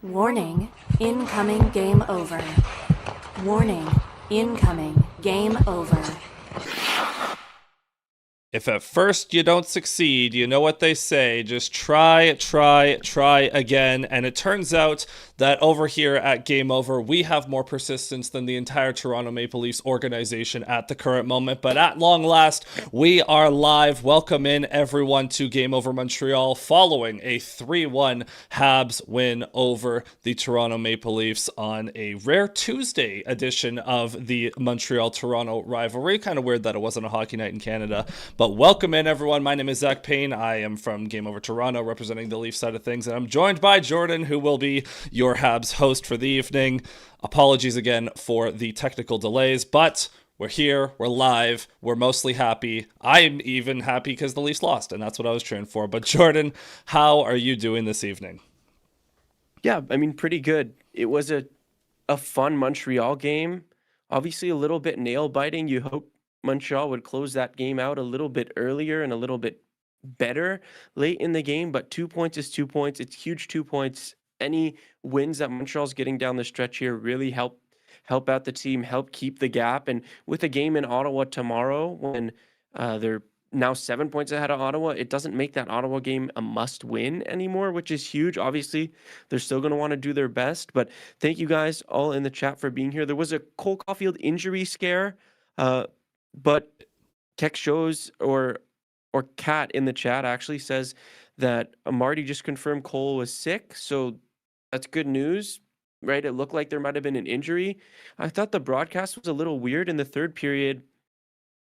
Warning, incoming game over. Warning, incoming game over. If at first you don't succeed, you know what they say. Just try again. And it turns out that over here at Game Over, we have more persistence than the entire Toronto Maple Leafs organization at the current moment. But at long last, we are live. Welcome in, everyone, to Game Over Montreal following a 3-1 Habs win over the Toronto Maple Leafs on a rare Tuesday edition of the Montreal-Toronto rivalry. Kind of weird that it wasn't a hockey night in Canada. But welcome in, everyone. My name is Zach Payne. I am from Game Over Toronto, representing the Leaf side of things, and I'm joined by Jordan, who will be your Habs host for the evening. Apologies again for the technical delays, but we're here, we're live, we're mostly happy. I'm even happy because the Leafs lost, and that's what I was cheering for. But Jordan, how are you doing this evening? Yeah, I mean, pretty good. It was a fun Montreal game. Obviously, a little bit nail-biting. You hope Montreal would close that game out a little bit earlier and a little bit better late in the game, but 2 points is 2 points. It's huge 2 points. Any wins that Montreal's getting down the stretch here really help out the team, help keep the gap. And with a game in Ottawa tomorrow, when they're now 7 points ahead of Ottawa, it doesn't make that Ottawa game a must win anymore, which is huge. Obviously, they're still going to want to do their best, but thank you guys all in the chat for being here. There was a Cole Caulfield injury scare, but Keck shows or Kat in the chat actually says that Marty just confirmed Cole was sick, so that's good news, right? It looked like there might have been an injury. I thought the broadcast was a little weird in the third period.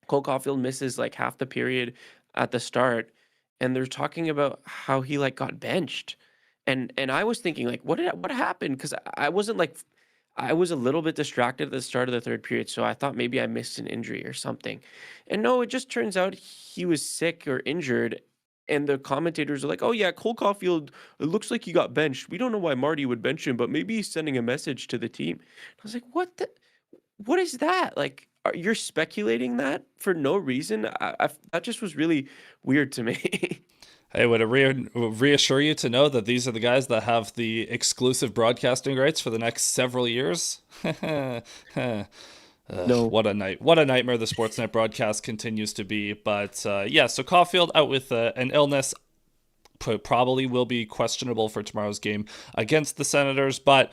Cole Caulfield misses like half the period at the start, and they're talking about how he like got benched, and I was thinking like, what happened? Because I wasn't like. I was a little bit distracted at the start of the third period, so I thought maybe I missed an injury or something. And no, it just turns out he was sick or injured. And the commentators are like, oh, yeah, Cole Caulfield, it looks like he got benched. We don't know why Marty would bench him, but maybe he's sending a message to the team. I was like, what is that? Like, you're speculating that for no reason? That just was really weird to me. Hey, would it reassure you to know that these are the guys that have the exclusive broadcasting rights for the next several years? No. What a night! What a nightmare the Sportsnet broadcast continues to be. But yeah, so Caulfield out with an illness, probably will be questionable for tomorrow's game against the Senators. But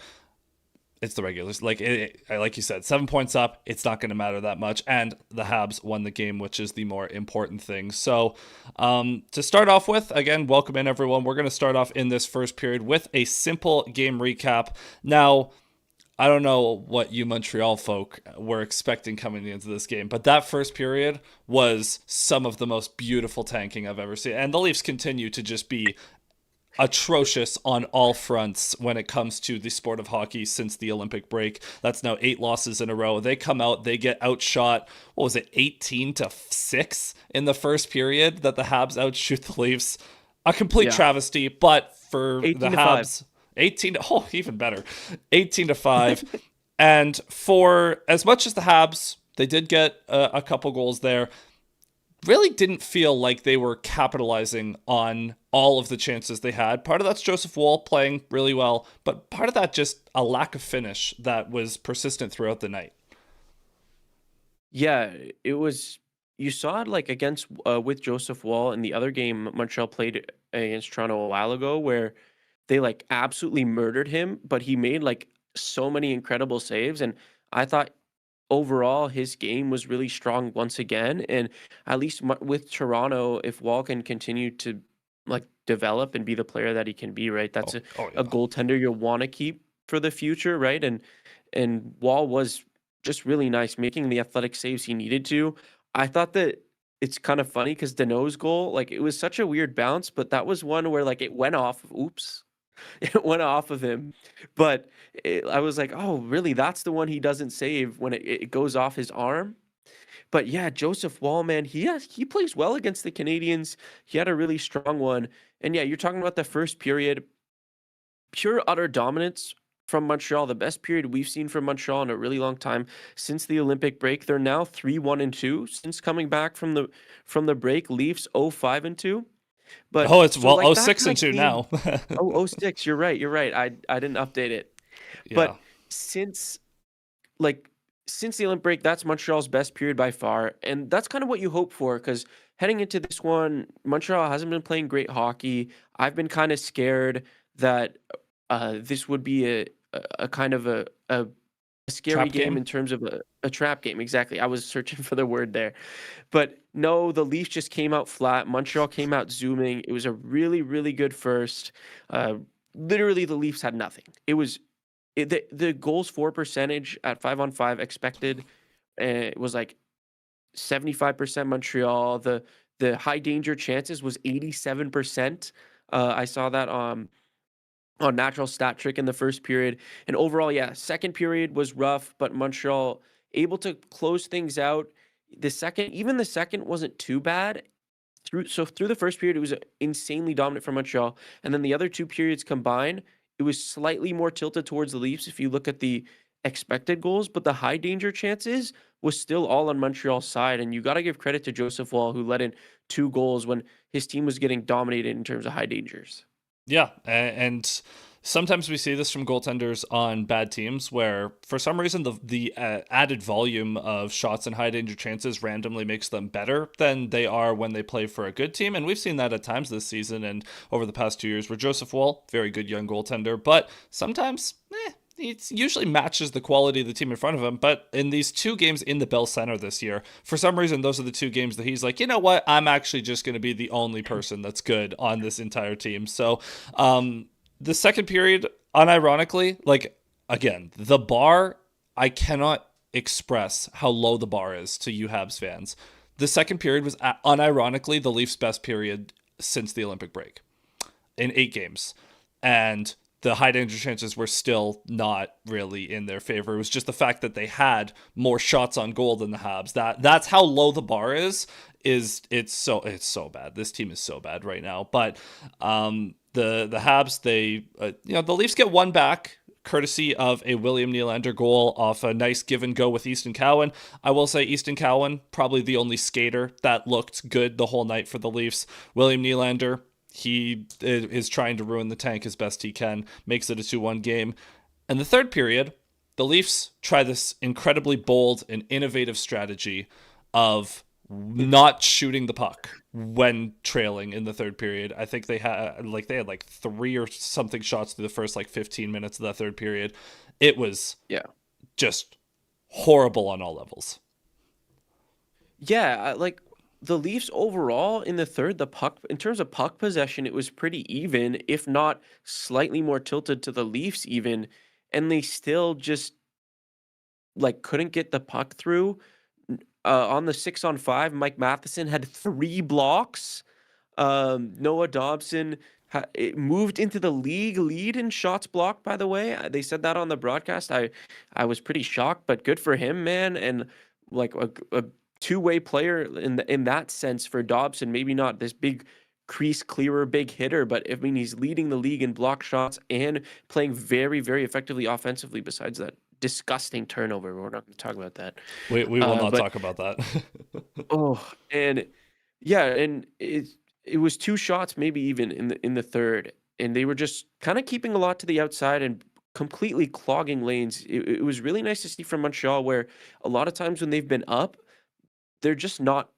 it's the regulars. Like you said, 7 points up. It's not going to matter that much. And the Habs won the game, which is the more important thing. So to start off with, again, welcome in, everyone. We're going to start off in this first period with a simple game recap. Now, I don't know what you Montreal folk were expecting coming into this game, but that first period was some of the most beautiful tanking I've ever seen. And the Leafs continue to just be atrocious on all fronts when it comes to the sport of hockey since the Olympic break. That's now 8 losses in a row. They come out, they get outshot. What was it, 18-6 in the first period that the Habs outshoot the Leafs? A complete travesty, but for the Habs, 18 oh, even better. 18-5. And for as much as the Habs, they did get a couple goals there, really didn't feel like they were capitalizing on all of the chances they had. Part of that's Joseph Woll playing really well, but part of that just a lack of finish that was persistent throughout the night. Yeah, it was. You saw it like against with Joseph Woll in the other game Montreal played against Toronto a while ago, where they like absolutely murdered him, but he made like so many incredible saves, and I thought overall his game was really strong once again. And at least with Toronto, if Wall can continue to like develop and be the player that he can be, right, that's a goaltender you'll want to keep for the future, right? And Wall was just really nice, making the athletic saves he needed to. I thought that it's kind of funny because Danault's goal, like, it was such a weird bounce, but that was one where like it went off. Oops. It went off of him, but I was like, oh, really? That's the one he doesn't save when it goes off his arm. But yeah, Joseph Woll, man, he plays well against the Canadiens. He had a really strong one, and yeah, you're talking about the first period, pure utter dominance from Montreal, the best period we've seen from Montreal in a really long time since the Olympic break. They're now 3-1-2 since coming back from the break. Leafs 0-5-2. But Oh, it's so like well that 06 kind and of 2 game. now. Oh, 06, you're right. You're right. I didn't update it. Yeah. But since like since the Olympic break, that's Montreal's best period by far, and that's kind of what you hope for. Because heading into this one, Montreal hasn't been playing great hockey. I've been kind of scared that this would be a kind of a scary Trap game game. in terms of a trap game. Exactly. I was searching for the word there. But no, the Leafs just came out flat. Montreal came out zooming. It was a really, really good first. Uh, Literally, the Leafs had nothing. The goals for percentage at 5-on-5 expected was like 75% Montreal. The high danger chances was 87%. I saw that on natural stat trick in the first period. And overall, yeah, second period was rough, but Montreal able to close things out. Even the second wasn't too bad. Through the first period, it was insanely dominant for Montreal, and then the other two periods combined, it was slightly more tilted towards the Leafs if you look at the expected goals, but the high danger chances was still all on Montreal's side, and you got to give credit to Joseph Wall, who let in two goals when his team was getting dominated in terms of high dangers. Yeah, and sometimes we see this from goaltenders on bad teams where, for some reason, the added volume of shots and high danger chances randomly makes them better than they are when they play for a good team. And we've seen that at times this season and over the past 2 years where Joseph Woll, very good young goaltender, but sometimes, he usually matches the quality of the team in front of him. But in these two games in the Bell Center this year, for some reason, those are the two games that he's like, you know what? I'm actually just going to be the only person that's good on this entire team. So the second period, unironically, like, again, the bar, I cannot express how low the bar is to you Habs fans. The second period was unironically the Leafs' best period since the Olympic break in 8 games. And the high danger chances were still not really in their favor. It was just the fact that they had more shots on goal than the Habs. That's how low the bar is. It's so bad. This team is so bad right now. But the Habs, they the Leafs get one back courtesy of a William Nylander goal off a nice give and go with Easton Cowan. I will say Easton Cowan, probably the only skater that looked good the whole night for the Leafs. William Nylander, he is trying to ruin the tank as best he can, makes it a 2-1 game. And the third period, the Leafs try this incredibly bold and innovative strategy of shooting the puck when trailing in the third period. I think they had like 3 or something shots through the first 15 minutes of that third period. It was just horrible on all levels. Yeah, the Leafs overall in the third, in terms of puck possession, it was pretty even, if not slightly more tilted to the Leafs even, and they still just couldn't get the puck through. On the 6-on-5, Mike Matheson had 3 blocks. Noah Dobson it moved into the league lead in shots blocked, by the way. They said that on the broadcast. I was pretty shocked, but good for him, man. And a two-way player in that sense for Dobson. Maybe not this big crease clearer, big hitter, but I mean, he's leading the league in block shots and playing very, very effectively offensively besides that disgusting turnover. We're not going to talk about that. We will not talk about that. And yeah, and it was 2 shots, maybe even in the third, and they were just kind of keeping a lot to the outside and completely clogging lanes. It was really nice to see from Montreal, where a lot of times when they've been up, they're just not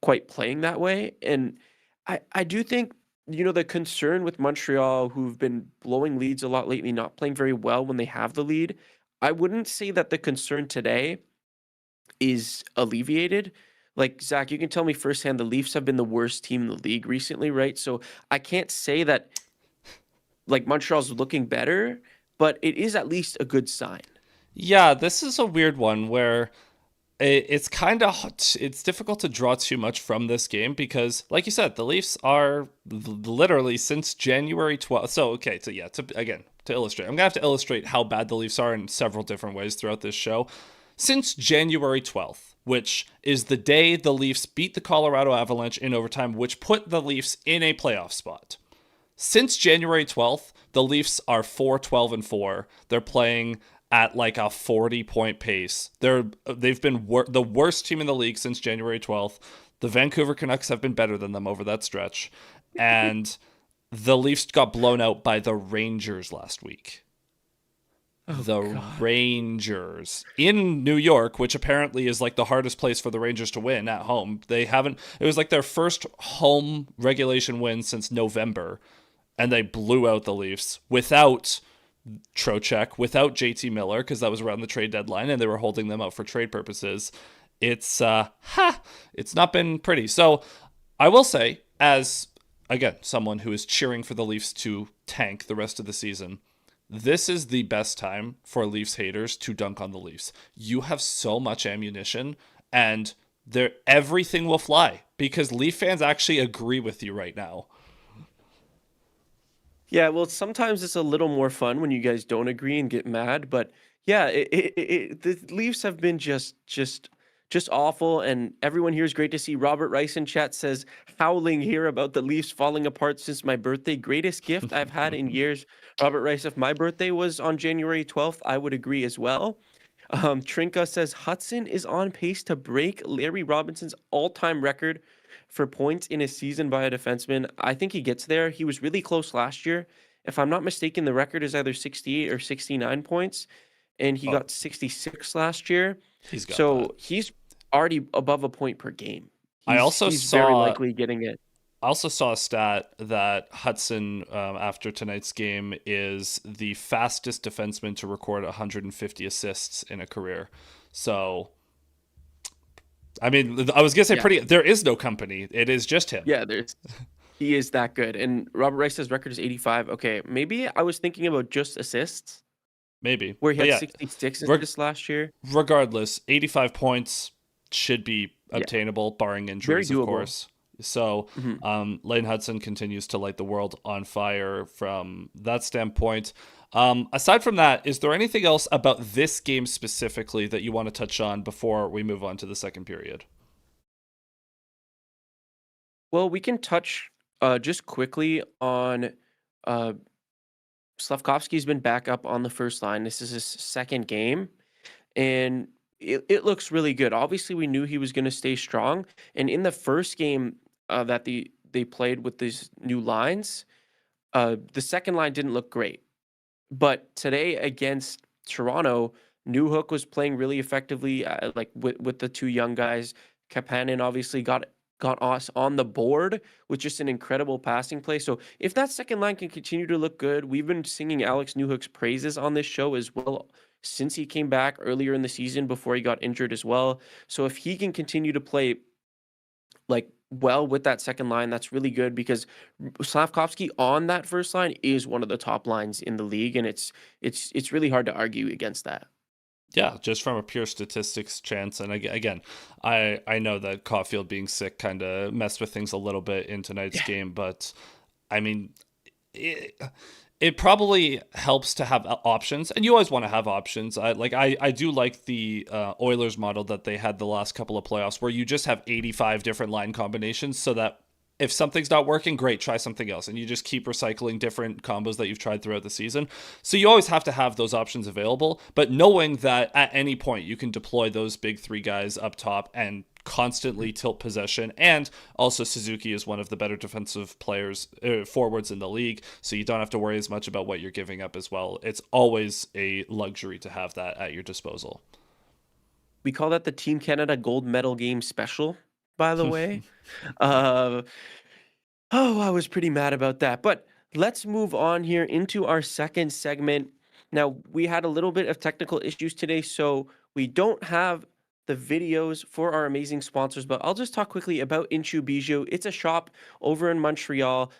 quite playing that way. And I do think, the concern with Montreal, who've been blowing leads a lot lately, not playing very well when they have the lead, I wouldn't say that the concern today is alleviated. Like, Zach, you can tell me firsthand, the Leafs have been the worst team in the league recently, right? So I can't say that Montreal's looking better, but it is at least a good sign. Yeah, this is a weird one where it's it's difficult to draw too much from this game because, like you said, the Leafs are literally since January 12th. So, okay, to illustrate, I'm going to have to illustrate how bad the Leafs are in several different ways throughout this show. Since January 12th, which is the day the Leafs beat the Colorado Avalanche in overtime, which put the Leafs in a playoff spot. Since January 12th, the Leafs are 4-12-4. They're playing at a 40-point pace. They've been the worst team in the league since January 12th. The Vancouver Canucks have been better than them over that stretch. and the Leafs got blown out by the Rangers last week. The Rangers in New York, which apparently is like the hardest place for the Rangers to win at home. It was like their first home regulation win since November, and they blew out the Leafs without Trocheck, without JT Miller, because that was around the trade deadline and they were holding them out for trade purposes. It's not been pretty. So I will say, as again, someone who is cheering for the Leafs to tank the rest of the season, this is the best time for Leafs haters to dunk on the Leafs. You have so much ammunition, and everything will fly because Leaf fans actually agree with you right now. Yeah, well, sometimes it's a little more fun when you guys don't agree and get mad, but yeah, the Leafs have been just awful, and everyone here is great to see. Robert Rice in chat says, howling here about the Leafs falling apart since my birthday. Greatest gift I've had in years. Robert Rice, if my birthday was on January 12th, I would agree as well. Trinka says, Hudson is on pace to break Larry Robinson's all-time record for points in a season by a defenseman. I think he gets there. He was really close last year. If I'm not mistaken, the record is either 68 or 69 points, and he got 66 last year. He's already above a point per game. He's very likely getting it. I also saw a stat that Hudson, after tonight's game, is the fastest defenseman to record 150 assists in a career. So, I mean, I was going to say there is no company. It is just him. Yeah, he is that good. And Robert Rice's record is 85. Okay, maybe I was thinking about just assists. Maybe. Where he had 66 assists last year. Regardless, 85 points should be obtainable, barring injuries, of course. So Lane Hudson continues to light the world on fire from that standpoint. Aside from that, is there anything else about this game specifically that you want to touch on before we move on to the second period? Well, we can touch just quickly on Slavkovsky's been back up on the first line. This is his second game, and it looks really good. Obviously, we knew he was going to stay strong, and in the first game that they played with these new lines, the second line didn't look great. But today against Toronto, Newhook was playing really effectively, like with the two young guys. Kapanen obviously got us on the board with just an incredible passing play. So if that second line can continue to look good, we've been singing Alex Newhook's praises on this show as well since he came back earlier in the season before he got injured as well. So if he can continue to play like well with that second line, that's really good, because Slavkovsky on that first line is one of the top lines in the league, and it's really hard to argue against that. Yeah, just from a pure statistics chance. And again, I know that Caulfield being sick kind of messed with things a little bit in tonight's game, but I mean, it probably helps to have options, and you always want to have options. I do like the Oilers model that they had the last couple of playoffs, where you just have 85 different line combinations, so that if something's not working, great, try something else. And you just keep recycling different combos that you've tried throughout the season. So you always have to have those options available, but knowing that at any point you can deploy those big three guys up top and constantly tilt possession. And also Suzuki is one of the better defensive players, forwards in the league, so you don't have to worry as much about what you're giving up as well. It's always a luxury to have that at your disposal. We call that the Team Canada Gold Medal Game Special, by the way. I was pretty mad about that. But let's move on here into our second segment. Now, we had a little bit of technical issues today, so we don't have the videos for our amazing sponsors, but I'll just talk quickly about Inchu Bijou. It's a shop over in Montreal,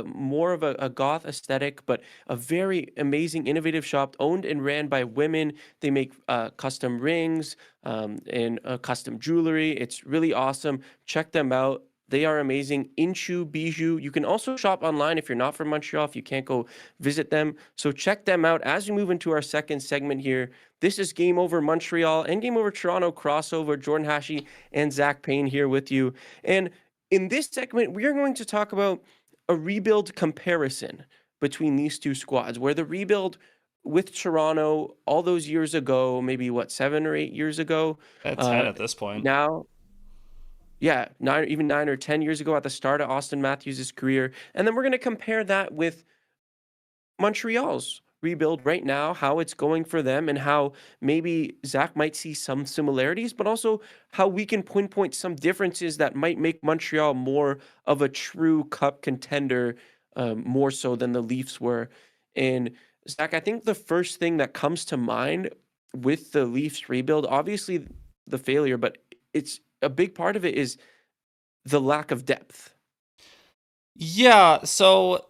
more of a goth aesthetic, but a very amazing, innovative shop owned and ran by women. They make custom rings and custom jewelry. It's really awesome. Check them out. They are amazing. Inchu Bijou. You can also shop online if you're not from Montreal, if you can't go visit them. So check them out. As we move into our second segment here, this is Game Over Montreal and Game Over Toronto crossover. Jordan Hachey and Zach Payne here with you. And in this segment, we are going to talk about a rebuild comparison between these two squads, where the rebuild with Toronto all those years ago, maybe 7 or 8 years ago. 10 at this point. Now, even 9 or 10 years ago at the start of Austin Matthews' career. And then we're going to compare that with Montreal's rebuild right now, how it's going for them, and how maybe Zach might see some similarities, but also how we can pinpoint some differences that might make Montreal more of a true cup contender, more so than the Leafs were. And Zach, I think the first thing that comes to mind with the Leafs rebuild, obviously the failure, but it's a big part of it is the lack of depth. Yeah, so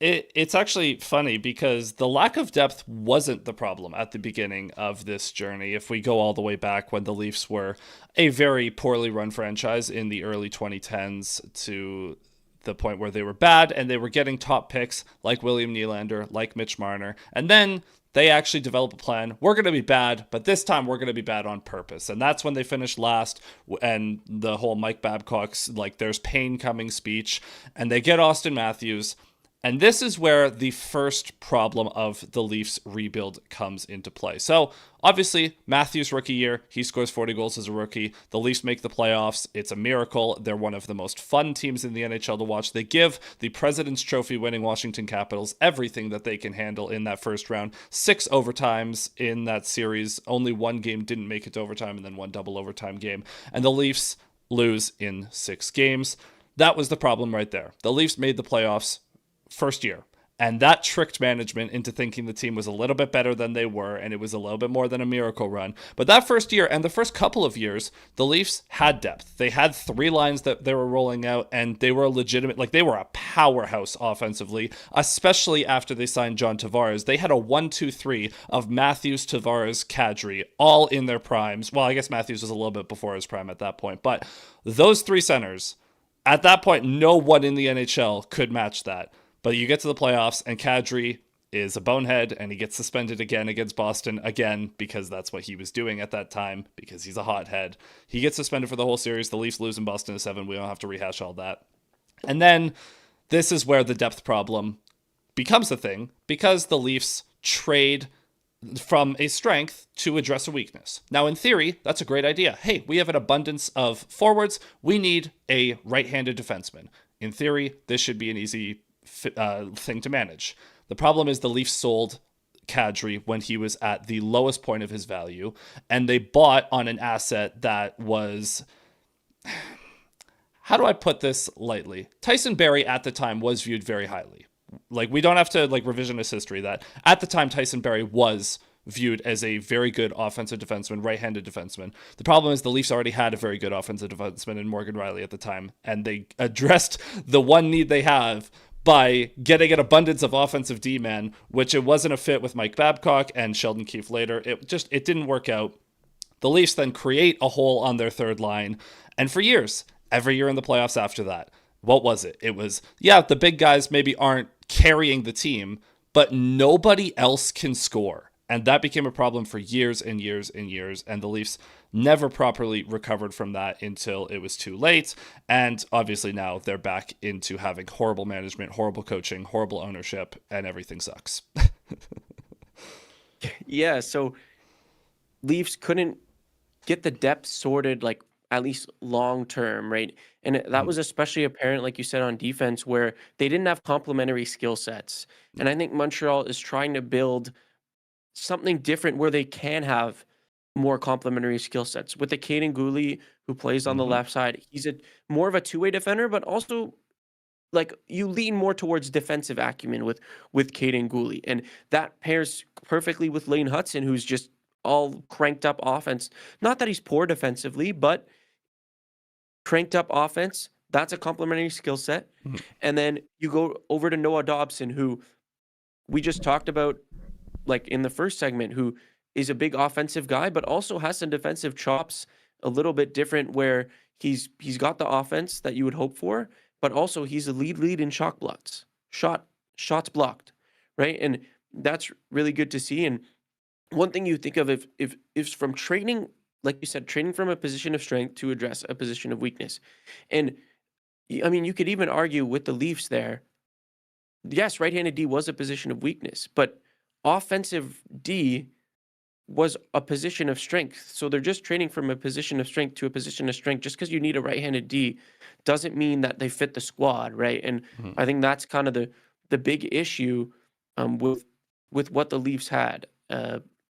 it's actually funny because the lack of depth wasn't the problem at the beginning of this journey. If we go all the way back when the Leafs were a very poorly run franchise in the early 2010s to the point where they were bad and they were getting top picks like William Nylander, like Mitch Marner, and then they actually develop a plan. We're going to be bad, but this time we're going to be bad on purpose. And that's when they finished last, and the whole Mike Babcock's, like, there's pain coming speech, and they get Austin Matthews. And this is where the first problem of the Leafs rebuild comes into play. So, obviously, Matthews' rookie year, he scores 40 goals as a rookie. The Leafs make the playoffs. It's a miracle. They're one of the most fun teams in the NHL to watch. They give the President's Trophy winning Washington Capitals everything that they can handle in that first round. 6 overtimes in that series. Only one game didn't make it to overtime, and then one double overtime game. And the Leafs lose in 6 games. That was the problem right there. The Leafs made the playoffs first year, and that tricked management into thinking the team was a little bit better than they were, and it was a little bit more than a miracle run. But that first year and the first couple of years, the Leafs had depth. They had 3 lines that they were rolling out, and they were legitimate, like they were a powerhouse offensively, especially after they signed John Tavares. They had a 1-2-3 of Matthews, Tavares, Kadri, all in their primes. Well, I guess Matthews was a little bit before his prime at that point, but those 3 centers, at that point, no one in the NHL could match that. But you get to the playoffs, and Kadri is a bonehead, and he gets suspended again against Boston, again, because that's what he was doing at that time, because he's a hothead. He gets suspended for the whole series. The Leafs lose in Boston to 7. We don't have to rehash all that. And then this is where the depth problem becomes a thing, because the Leafs trade from a strength to address a weakness. Now, in theory, that's a great idea. Hey, we have an abundance of forwards. We need a right-handed defenseman. In theory, this should be an easy thing to manage. The problem is the Leafs sold Kadri when he was at the lowest point of his value, and they bought on an asset that was, how do I put this lightly? Tyson Barrie at the time was viewed very highly. Like, we don't have to revisionist history that. At the time, Tyson Barrie was viewed as a very good offensive defenseman, right-handed defenseman. The problem is the Leafs already had a very good offensive defenseman in Morgan Rielly at the time, and they addressed the one need they have by getting an abundance of offensive D-men, which it wasn't a fit with Mike Babcock and Sheldon Keefe later. It didn't work out. The Leafs then create a hole on their third line, and for years, every year in the playoffs after that, what was it? It was, the big guys maybe aren't carrying the team, but nobody else can score. And that became a problem for years and years and years, and the Leafs never properly recovered from that until it was too late. And obviously now they're back into having horrible management, horrible coaching, horrible ownership, and everything sucks. Yeah, so Leafs couldn't get the depth sorted, like, at least long term, right? And that was especially apparent, like you said, on defense, where they didn't have complementary skill sets. And I think Montreal is trying to build something different where they can have more complementary skill sets. With the Caden Gooley, who plays on the left side, he's more of a two-way defender, but also, like, you lean more towards defensive acumen with Caden Gooley, and that pairs perfectly with Lane Hudson, who's just all cranked up offense. Not that he's poor defensively, but cranked up offense. That's a complementary skill set. And then you go over to Noah Dobson, who we just talked about, like, in the first segment, who is a big offensive guy, but also has some defensive chops, a little bit different, where he's got the offense that you would hope for, but also he's a lead in shots blocked, right? And that's really good to see. And one thing you think of if from trading, like you said, trading from a position of strength to address a position of weakness. And I mean, you could even argue with the Leafs there, yes, right-handed D was a position of weakness, but offensive D was a position of strength. So they're just trading from a position of strength to a position of strength. Just because you need a right-handed D doesn't mean that they fit the squad, right? And Mhm. I think that's kind of the big issue with what the Leafs had,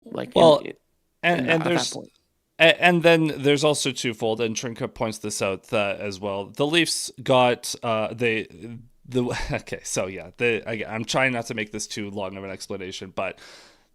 like Well, in and at that there's point. and then there's also twofold, and Trinka points this out as well. The Leafs got the okay, so yeah, I'm trying not to make this too long of an explanation, but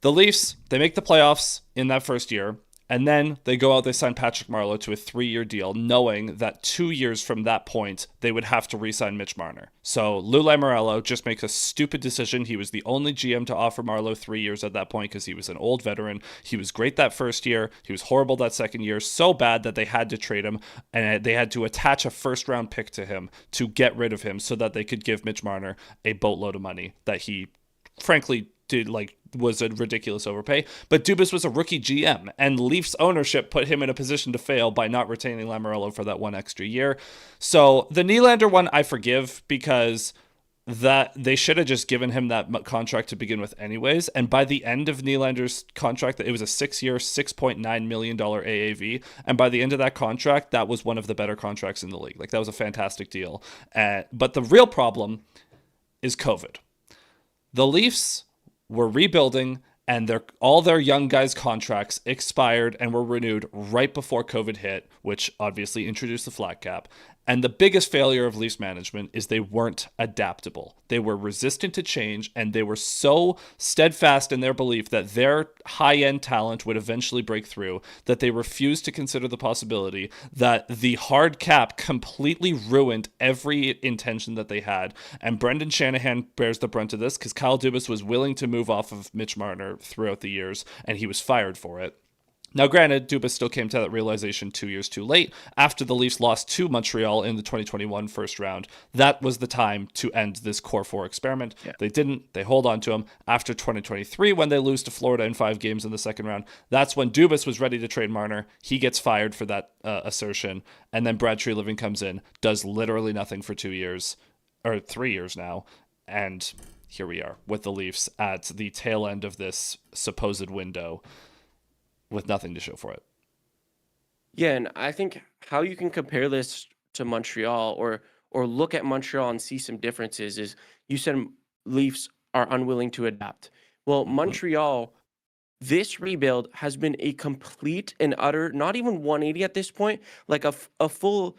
the Leafs, they make the playoffs in that first year, and then they go out, they sign Patrick Marleau to a 3-year deal, knowing that 2 years from that point, they would have to re-sign Mitch Marner. So Lou Lamoriello just makes a stupid decision. He was the only GM to offer Marleau 3 years at that point because he was an old veteran. He was great that first year. He was horrible that second year, so bad that they had to trade him, and they had to attach a first-round pick to him to get rid of him so that they could give Mitch Marner a boatload of money that he frankly was a ridiculous overpay. But Dubas was a rookie GM, and Leafs ownership put him in a position to fail by not retaining Lamoriello for that one extra year. So the Nylander one I forgive, because that they should have just given him that contract to begin with anyways. And by the end of Nylander's contract, it was a 6-year, $6.9 million AAV. And by the end of that contract, that was one of the better contracts in the league. Like, that was a fantastic deal. But the real problem is COVID. The Leafs were rebuilding, and all their young guys' contracts expired and were renewed right before COVID hit, which obviously introduced the flat cap. And the biggest failure of Leafs management is they weren't adaptable. They were resistant to change, and they were so steadfast in their belief that their high-end talent would eventually break through that they refused to consider the possibility that the hard cap completely ruined every intention that they had. And Brendan Shanahan bears the brunt of this because Kyle Dubas was willing to move off of Mitch Marner throughout the years, and he was fired for it. Now, granted, Dubas still came to that realization 2 years too late. After the Leafs lost to Montreal in the 2021 first round, that was the time to end this Core 4 experiment. Yeah. They didn't. They hold on to him. After 2023, when they lose to Florida in 5 games in the second round, that's when Dubas was ready to trade Marner. He gets fired for that assertion. And then Brad Treliving comes in, does literally nothing for 2 years, or 3 years now. And here we are with the Leafs at the tail end of this supposed window, with nothing to show for it. Yeah, and I think how you can compare this to Montreal or look at Montreal and see some differences is you said Leafs are unwilling to adapt. Well, Mm-hmm. Montreal, this rebuild has been a complete and utter, not even 180 at this point, like a full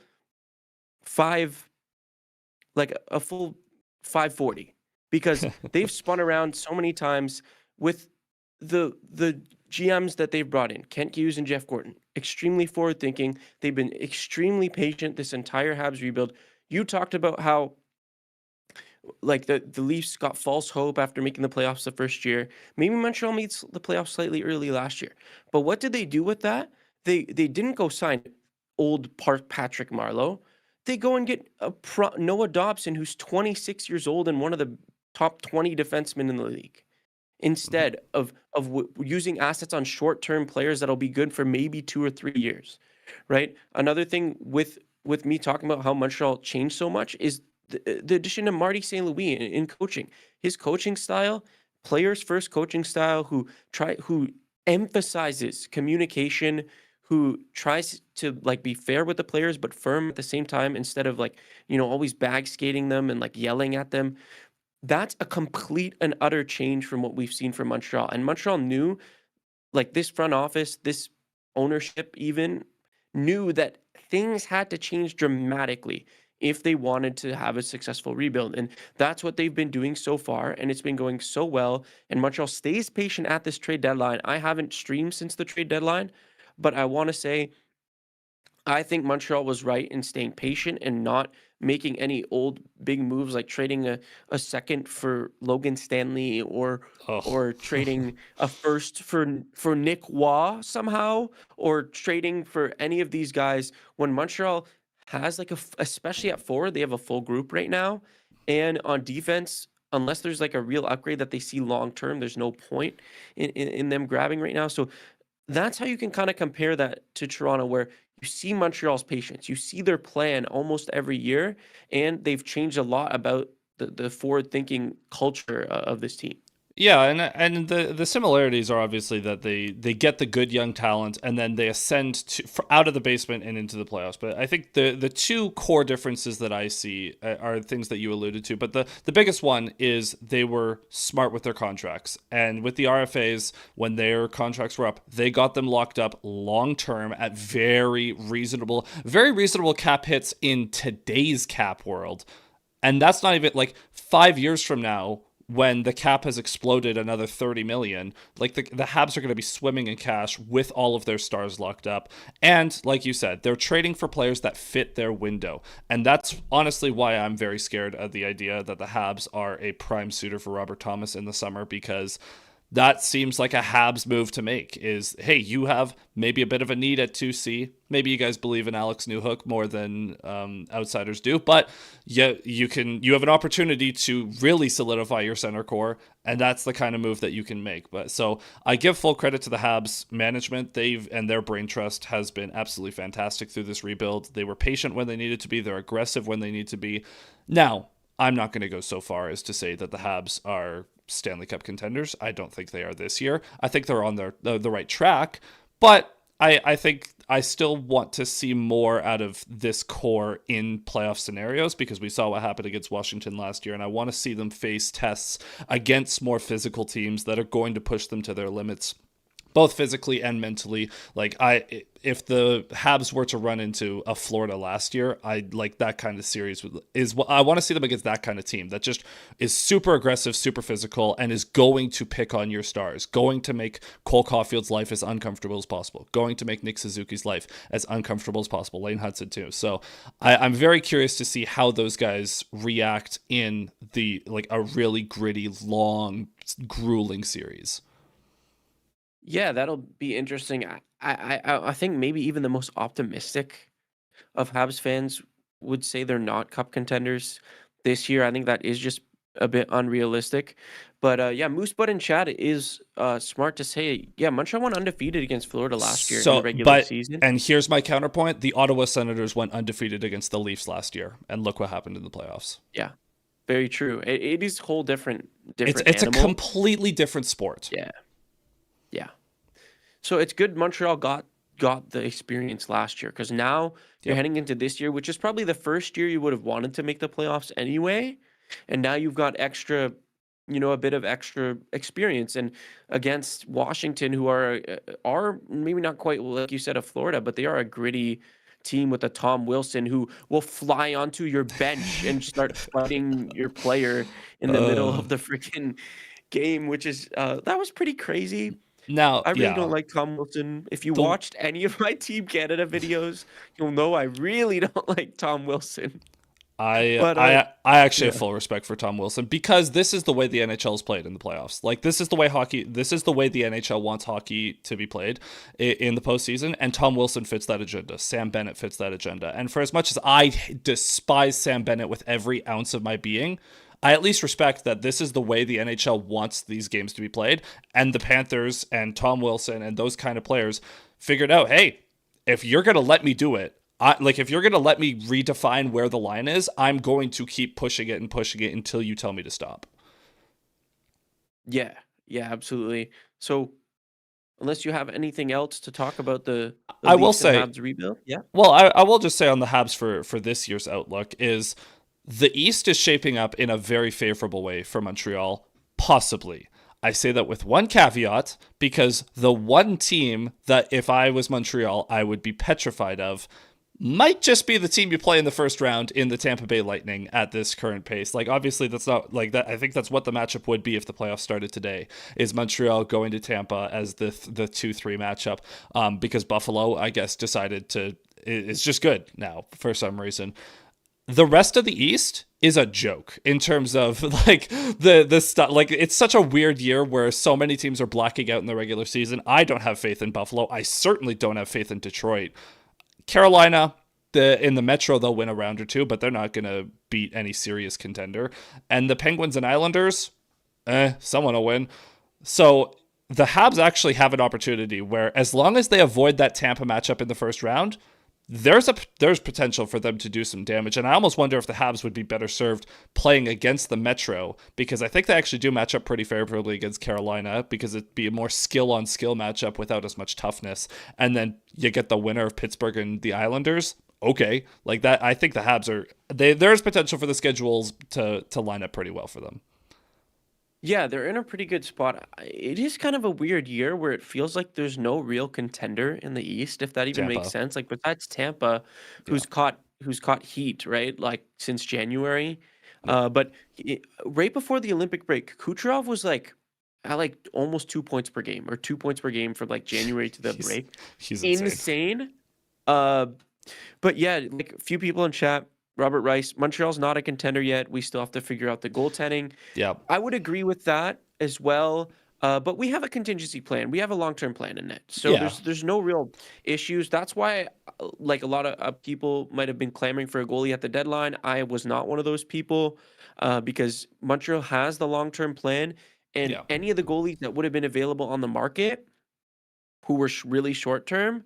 five, like a full 540, because they've spun around so many times with the GMs that they've brought in, Kent Hughes and Jeff Gorton, extremely forward thinking. They've been extremely patient this entire Habs rebuild. You talked about how like the Leafs got false hope after making the playoffs the first year. Maybe Montreal made the playoffs slightly early last year. But what did they do with that? They didn't go sign old Patrick Marleau. They go and get Noah Dobson, who's 26 years old and one of the top 20 defensemen in the league, Mm-hmm. instead of using assets on short-term players that'll be good for maybe 2 or 3 years, right? Another thing with me talking about how Montreal changed so much is the addition of Marty St. Louis in coaching. His coaching style, players first coaching style, who emphasizes communication, who tries to like be fair with the players but firm at the same time, instead of like, always bag skating them and like yelling at them. That's a complete and utter change from what we've seen from Montreal. And Montreal knew, like, this front office, this ownership even knew that things had to change dramatically if they wanted to have a successful rebuild. And that's what they've been doing so far. And it's been going so well. And Montreal stays patient at this trade deadline. I haven't streamed since the trade deadline, but I want to say I think Montreal was right in staying patient and not making any old big moves like trading a second for Logan Stanley, or Oh. or trading a first for Nick Waugh somehow, or trading for any of these guys when Montreal has like especially at forward, they have a full group right now, and on defense, unless there's like a real upgrade that they see long term, there's no point in them grabbing right now. So that's how you can kind of compare that to Toronto, where you see Montreal's patience, you see their plan almost every year, and they've changed a lot about the forward-thinking culture of this team. Yeah, and the similarities are obviously that they get the good young talent and then they ascend out of the basement and into the playoffs. But I think the two core differences that I see are things that you alluded to. But the biggest one is they were smart with their contracts, and with the RFAs when their contracts were up, they got them locked up long term at very reasonable cap hits in today's cap world. And that's not even like 5 years from now when the cap has exploded another 30 million. Like the Habs are going to be swimming in cash with all of their stars locked up. And like you said, they're trading for players that fit their window. And that's honestly why I'm very scared of the idea that the Habs are a prime suitor for Robert Thomas in the summer, because that seems like a Habs move to make is, hey, you have maybe a bit of a need at 2C. Maybe you guys believe in Alex Newhook more than outsiders do, but you have an opportunity to really solidify your center core, and that's the kind of move that you can make. But so I give full credit to the Habs management. And their brain trust has been absolutely fantastic through this rebuild. They were patient when they needed to be. They're aggressive when they need to be. Now, I'm not going to go so far as to say that the Habs are Stanley Cup contenders. I don't think they are this year. I think they're on the right track, but I think I still want to see more out of this core in playoff scenarios, because we saw what happened against Washington last year, and I want to see them face tests against more physical teams that are going to push them to their limits, both physically and mentally. Like if the Habs were to run into a Florida last year, I like that kind of series is what I want to see them against, that kind of team that just is super aggressive, super physical, and is going to pick on your stars, going to make Cole Caulfield's life as uncomfortable as possible, going to make Nick Suzuki's life as uncomfortable as possible, Lane Hudson too. So I'm very curious to see how those guys react in a really gritty, long, grueling series. Yeah, that'll be interesting. I think maybe even the most optimistic of Habs fans would say they're not cup contenders this year. I think that is just a bit unrealistic. But yeah, Moose Bud in chat is smart to say, yeah, Montreal went undefeated against Florida last year in the regular season. And here's my counterpoint. The Ottawa Senators went undefeated against the Leafs last year, and look what happened in the playoffs. Yeah, very true. It is a whole different It's animal. A completely different sport. Yeah. Yeah. So it's good Montreal got the experience last year, because now you're heading into this year, which is probably the first year you would have wanted to make the playoffs anyway. And now you've got extra, a bit of extra experience. And against Washington, who are maybe not quite like you said of Florida, but they are a gritty team with a Tom Wilson who will fly onto your bench and start fighting your player in the middle of the freaking game, which is that was pretty crazy. Now, I really don't like Tom Wilson. If you watched any of my Team Canada videos, you'll know I really don't like Tom Wilson. I actually have full respect for Tom Wilson, because this is the way the NHL is played in the playoffs. Like, this is the way the NHL wants hockey to be played in the postseason, and Tom Wilson fits that agenda. Sam Bennett fits that agenda. And for as much as I despise Sam Bennett with every ounce of my being, I at least respect that this is the way the NHL wants these games to be played. And the Panthers and Tom Wilson and those kind of players figured out, hey, if you're going to let me do it, if you're going to let me redefine where the line is, I'm going to keep pushing it until you tell me to stop. Yeah, absolutely. So unless you have anything else to talk about the I will say Habs rebuild. Yeah. Well, I will just say on the Habs for this year's outlook is the East is shaping up in a very favorable way for Montreal, possibly. I say that with one caveat, because the one team that if I was Montreal, I would be petrified of might just be the team you play in the first round in the Tampa Bay Lightning at this current pace. Like, obviously that's not like that. I think that's what the matchup would be if the playoffs started today, is Montreal going to Tampa as the 2-3 matchup, because Buffalo, I guess, decided to, it's just good now for some reason. The rest of the East is a joke in terms of like the stuff. Like, it's such a weird year where so many teams are blacking out in the regular season. I don't have faith in Buffalo. I certainly don't have faith in Detroit. Carolina, in the Metro, they'll win a round or two, but they're not going to beat any serious contender. And the Penguins and Islanders, someone will win. So the Habs actually have an opportunity where, as long as they avoid that Tampa matchup in the first round, there's potential for them to do some damage. And I almost wonder if the Habs would be better served playing against the Metro, because I think they actually do match up pretty favorably against Carolina, because it'd be a more skill on skill matchup without as much toughness. And then you get the winner of Pittsburgh and the Islanders. Okay, like that. I think the Habs there's potential for the schedules to line up pretty well for them. Yeah, they're in a pretty good spot. It is kind of a weird year where it feels like there's no real contender in the East, if that even makes Tampa. sense. Like besides Tampa, who's caught heat, right? Like since January. But right before the Olympic break, Kucherov was like at like almost 2 points per game, or 2 points per game from like January to the break. He's insane. Insane. But yeah, like a few people in chat. Robert Rice, Montreal's not a contender yet. We still have to figure out the goaltending. Yeah. I would agree with that as well. But we have a contingency plan. We have a long-term plan in it. So Yeah. there's no real issues. That's why, like a lot of people might have been clamoring for a goalie at the deadline. I was not one of those people, because Montreal has the long-term plan, and any of the goalies that would have been available on the market who were really short-term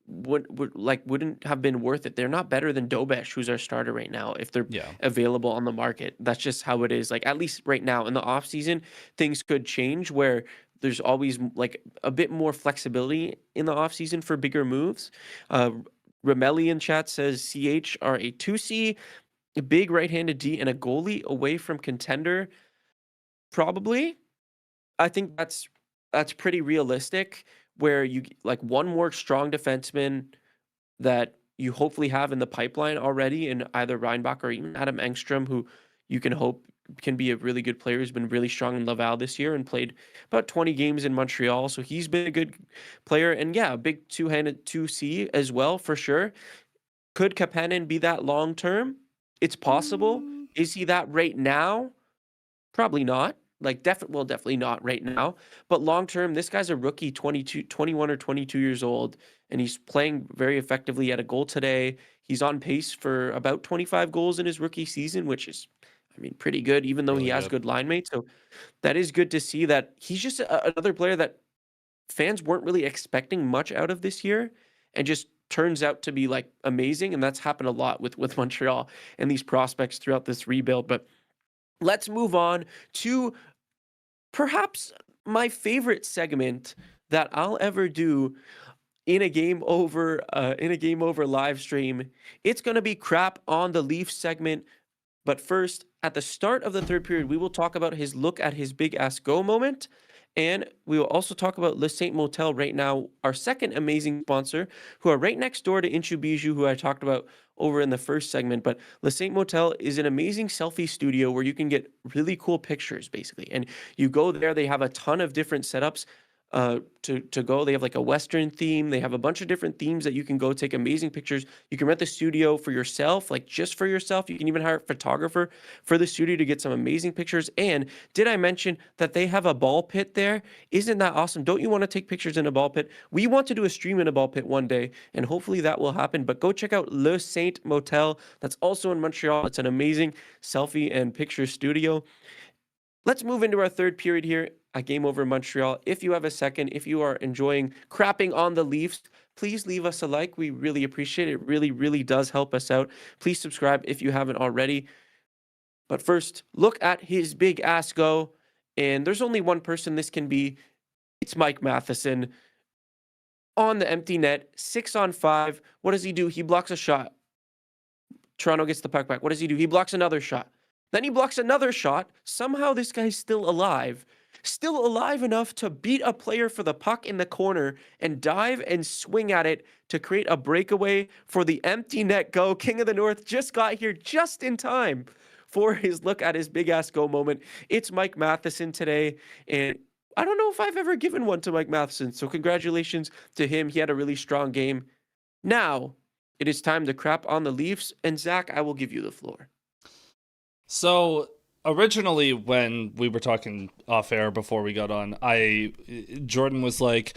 wouldn't have been worth it. They're not better than Dobesh, who's our starter right now, if they're available on the market. That's just how it is. Like, at least right now in the off season, things could change where there's always like a bit more flexibility in the off season for bigger moves. Ramelli in chat says CH are a 2C, a big right-handed D, and a goalie away from contender. Probably. I think that's pretty realistic, where you like one more strong defenseman that you hopefully have in the pipeline already in either Reinbach or even Adam Engstrom, who you can hope can be a really good player, who's been really strong in Laval this year and played about 20 games in Montreal. So he's been a good player. And yeah, a big two-handed 2C as well, for sure. Could Kapanen be that long-term? It's possible. Is he that right now? Probably not. Like, definitely not right now. But long term, this guy's a rookie, 21 or 22 years old, and he's playing very effectively. He had a goal today. He's on pace for about 25 goals in his rookie season, which is, I mean, pretty good, even though Really he has good. good line mates. So that is good to see that he's just another player that fans weren't really expecting much out of this year, and just turns out to be like amazing. And that's happened a lot with Montreal and these prospects throughout this rebuild. But let's move on to perhaps my favorite segment that I'll ever do in a game over live stream. It's going to be crap on the Leafs segment. But first, at the start of the third period, we will talk about his look at his big ass go moment. And we will also talk about Le Saint Motel right now, our second amazing sponsor, who are right next door to Inchu Bijou, who I talked about over in the first segment. But Le Saint Motel is an amazing selfie studio where you can get really cool pictures, basically. And you go there, they have a ton of different setups to go. They have like a Western theme. They have a bunch of different themes that you can go take amazing pictures. You can rent the studio for yourself, like just for yourself. You can even hire a photographer for the studio to get some amazing pictures. And did I mention that they have a ball pit there? Isn't that awesome? Don't you want to take pictures in a ball pit? We want to do a stream in a ball pit one day, and hopefully that will happen. But go check out Le Saint Motel. That's also in Montreal. It's an amazing selfie and picture studio. Let's move into our third period here at Game Over Montreal. If you have a second, if you are enjoying crapping on the Leafs, please leave us a like. We really appreciate it. It really, really does help us out. Please subscribe if you haven't already. But first, look at his big ass go. And there's only one person this can be. It's Mike Matheson. On the empty net, 6-on-5. What does he do? He blocks a shot. Toronto gets the puck back. What does he do? He blocks another shot. Then he blocks another shot. Somehow this guy's still alive enough to beat a player for the puck in the corner and dive and swing at it to create a breakaway for the empty net go. King of the North just got here just in time for his look at his big ass go moment. It's Mike Matheson today, and I don't know if I've ever given one to Mike Matheson, so congratulations to him. He had a really strong game. Now, it is time to crap on the Leafs, and Zach, I will give you the floor. So originally, when we were talking off air before we got on, Jordan was like,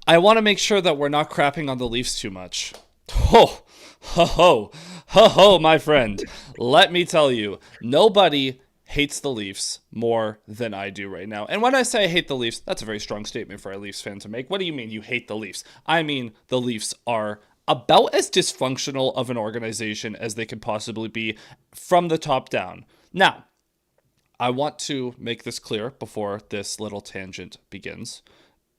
I want to make sure that we're not crapping on the Leafs too much. Ho, ho, ho, ho, ho, my friend. Let me tell you, nobody hates the Leafs more than I do right now. And when I say I hate the Leafs, that's a very strong statement for a Leafs fan to make. What do you mean you hate the Leafs? I mean, the Leafs are about as dysfunctional of an organization as they could possibly be from the top down. Now, I want to make this clear before this little tangent begins.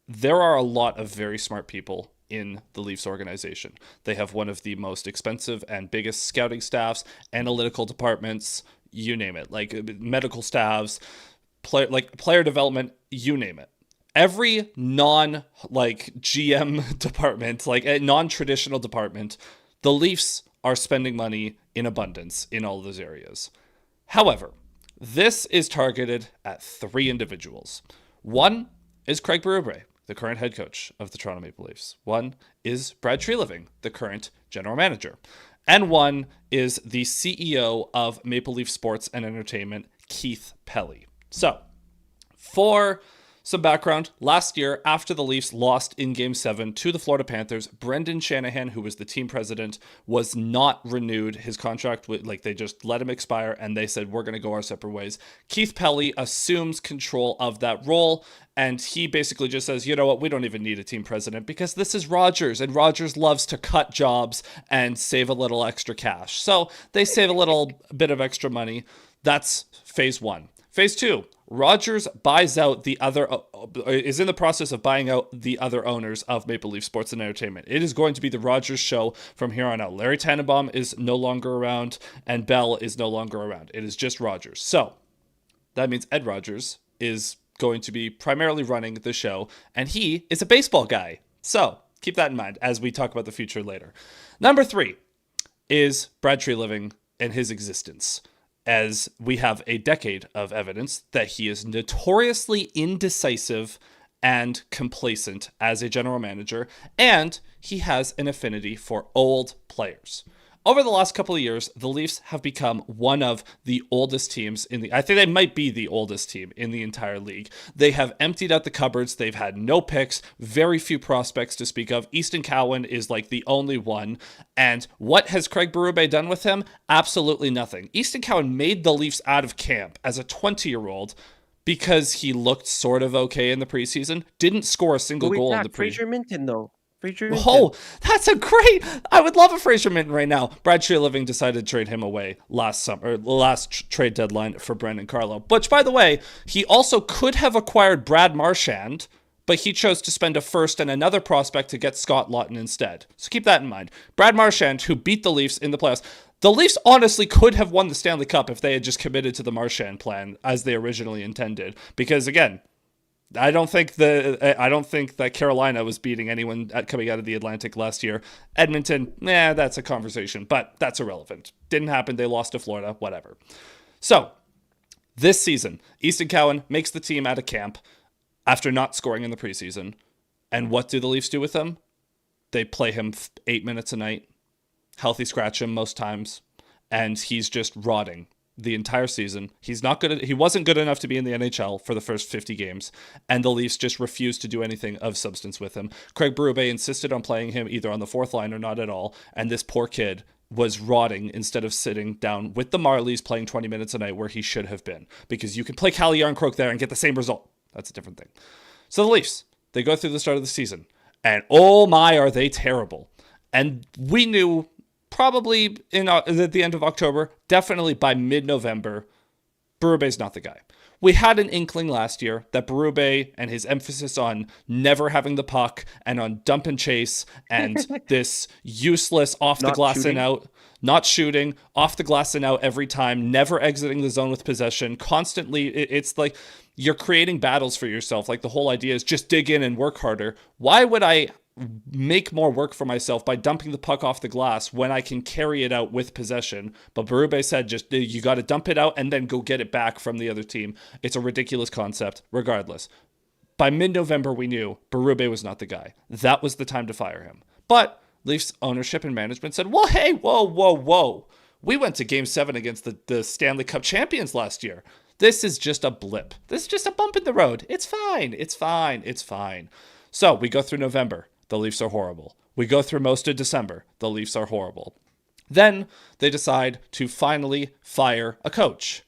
There are a lot of very smart people in the Leafs organization. They have one of the most expensive and biggest scouting staffs, analytical departments, you name it, like medical staffs, player development, you name it. Every GM department, like a non-traditional department, the Leafs are spending money in abundance in all of those areas. However, this is targeted at 3 individuals. One is Craig Berube, the current head coach of the Toronto Maple Leafs. One is Brad Treliving, the current general manager. And one is the CEO of Maple Leaf Sports and Entertainment, Keith Pelly. So, for some background, last year, after the Leafs lost in Game 7 to the Florida Panthers, Brendan Shanahan, who was the team president, was not renewed. His contract, they just let him expire, and they said, we're going to go our separate ways. Keith Pelly assumes control of that role, and he basically just says, you know what, we don't even need a team president because this is Rogers, and Rogers loves to cut jobs and save a little extra cash. So they save a little bit of extra money. That's phase 1. Phase 2, Rogers is in the process of buying out the other owners of Maple Leaf Sports and Entertainment. It is going to be the Rogers show from here on out. Larry Tannenbaum is no longer around, and Bell is no longer around. It is just Rogers. So that means Ed Rogers is going to be primarily running the show, and he is a baseball guy. So keep that in mind as we talk about the future later. Number 3 is Brad Treliving and his existence, as we have a decade of evidence that he is notoriously indecisive and complacent as a general manager, and he has an affinity for old players. Over the last couple of years, the Leafs have become one of the oldest teams I think they might be the oldest team in the entire league. They have emptied out the cupboards. They've had no picks, very few prospects to speak of. Easton Cowan is like the only one. And what has Craig Berube done with him? Absolutely nothing. Easton Cowan made the Leafs out of camp as a 20-year-old because he looked sort of okay in the preseason. Didn't score a single goal in the preseason. Fraser Minton, though. Oh, that's I would love a Fraser Minton right now. Brad Treliving decided to trade him away last trade deadline for Brendan Carlo. Which, by the way, he also could have acquired Brad Marchand, but he chose to spend a first and another prospect to get Scott Laughton instead. So keep that in mind. Brad Marchand, who beat the Leafs in the playoffs. The Leafs honestly could have won the Stanley Cup if they had just committed to the Marchand plan as they originally intended. Because, again, I don't think that Carolina was beating anyone coming out of the Atlantic last year. Edmonton, that's a conversation, but that's irrelevant. Didn't happen. They lost to Florida, whatever. So, this season, Easton Cowan makes the team out of camp after not scoring in the preseason. And what do the Leafs do with him? They play him 8 minutes a night, healthy scratch him most times, and he's just rotting the entire season. He's not good. He wasn't good enough to be in the NHL for the first 50 games, and the Leafs just refused to do anything of substance with him. Craig Berube insisted on playing him either on the 4th line or not at all, and this poor kid was rotting instead of sitting down with the Marlies playing 20 minutes a night where he should have been, because you can play Calle Yarncroke there and get the same result. That's a different thing. So the Leafs, they go through the start of the season, and oh my, are they terrible. And we knew probably at the end of October, definitely by mid-November, Berube's not the guy. We had an inkling last year that Berube and his emphasis on never having the puck and on dump and chase and this useless off the glass and out, not shooting, off the glass and out every time, never exiting the zone with possession, constantly, it's like you're creating battles for yourself. Like the whole idea is just dig in and work harder. Why would I make more work for myself by dumping the puck off the glass when I can carry it out with possession? But Berube said, just you got to dump it out and then go get it back from the other team. It's a ridiculous concept. Regardless, by mid-November, we knew Berube was not the guy. That was the time to fire him. But Leafs ownership and management said, well, hey, whoa. We went to Game 7 against the Stanley Cup champions last year. This is just a blip. This is just a bump in the road. It's fine. So we go through November. The Leafs are horrible. We go through most of December. The Leafs are horrible. Then they decide to finally fire a coach.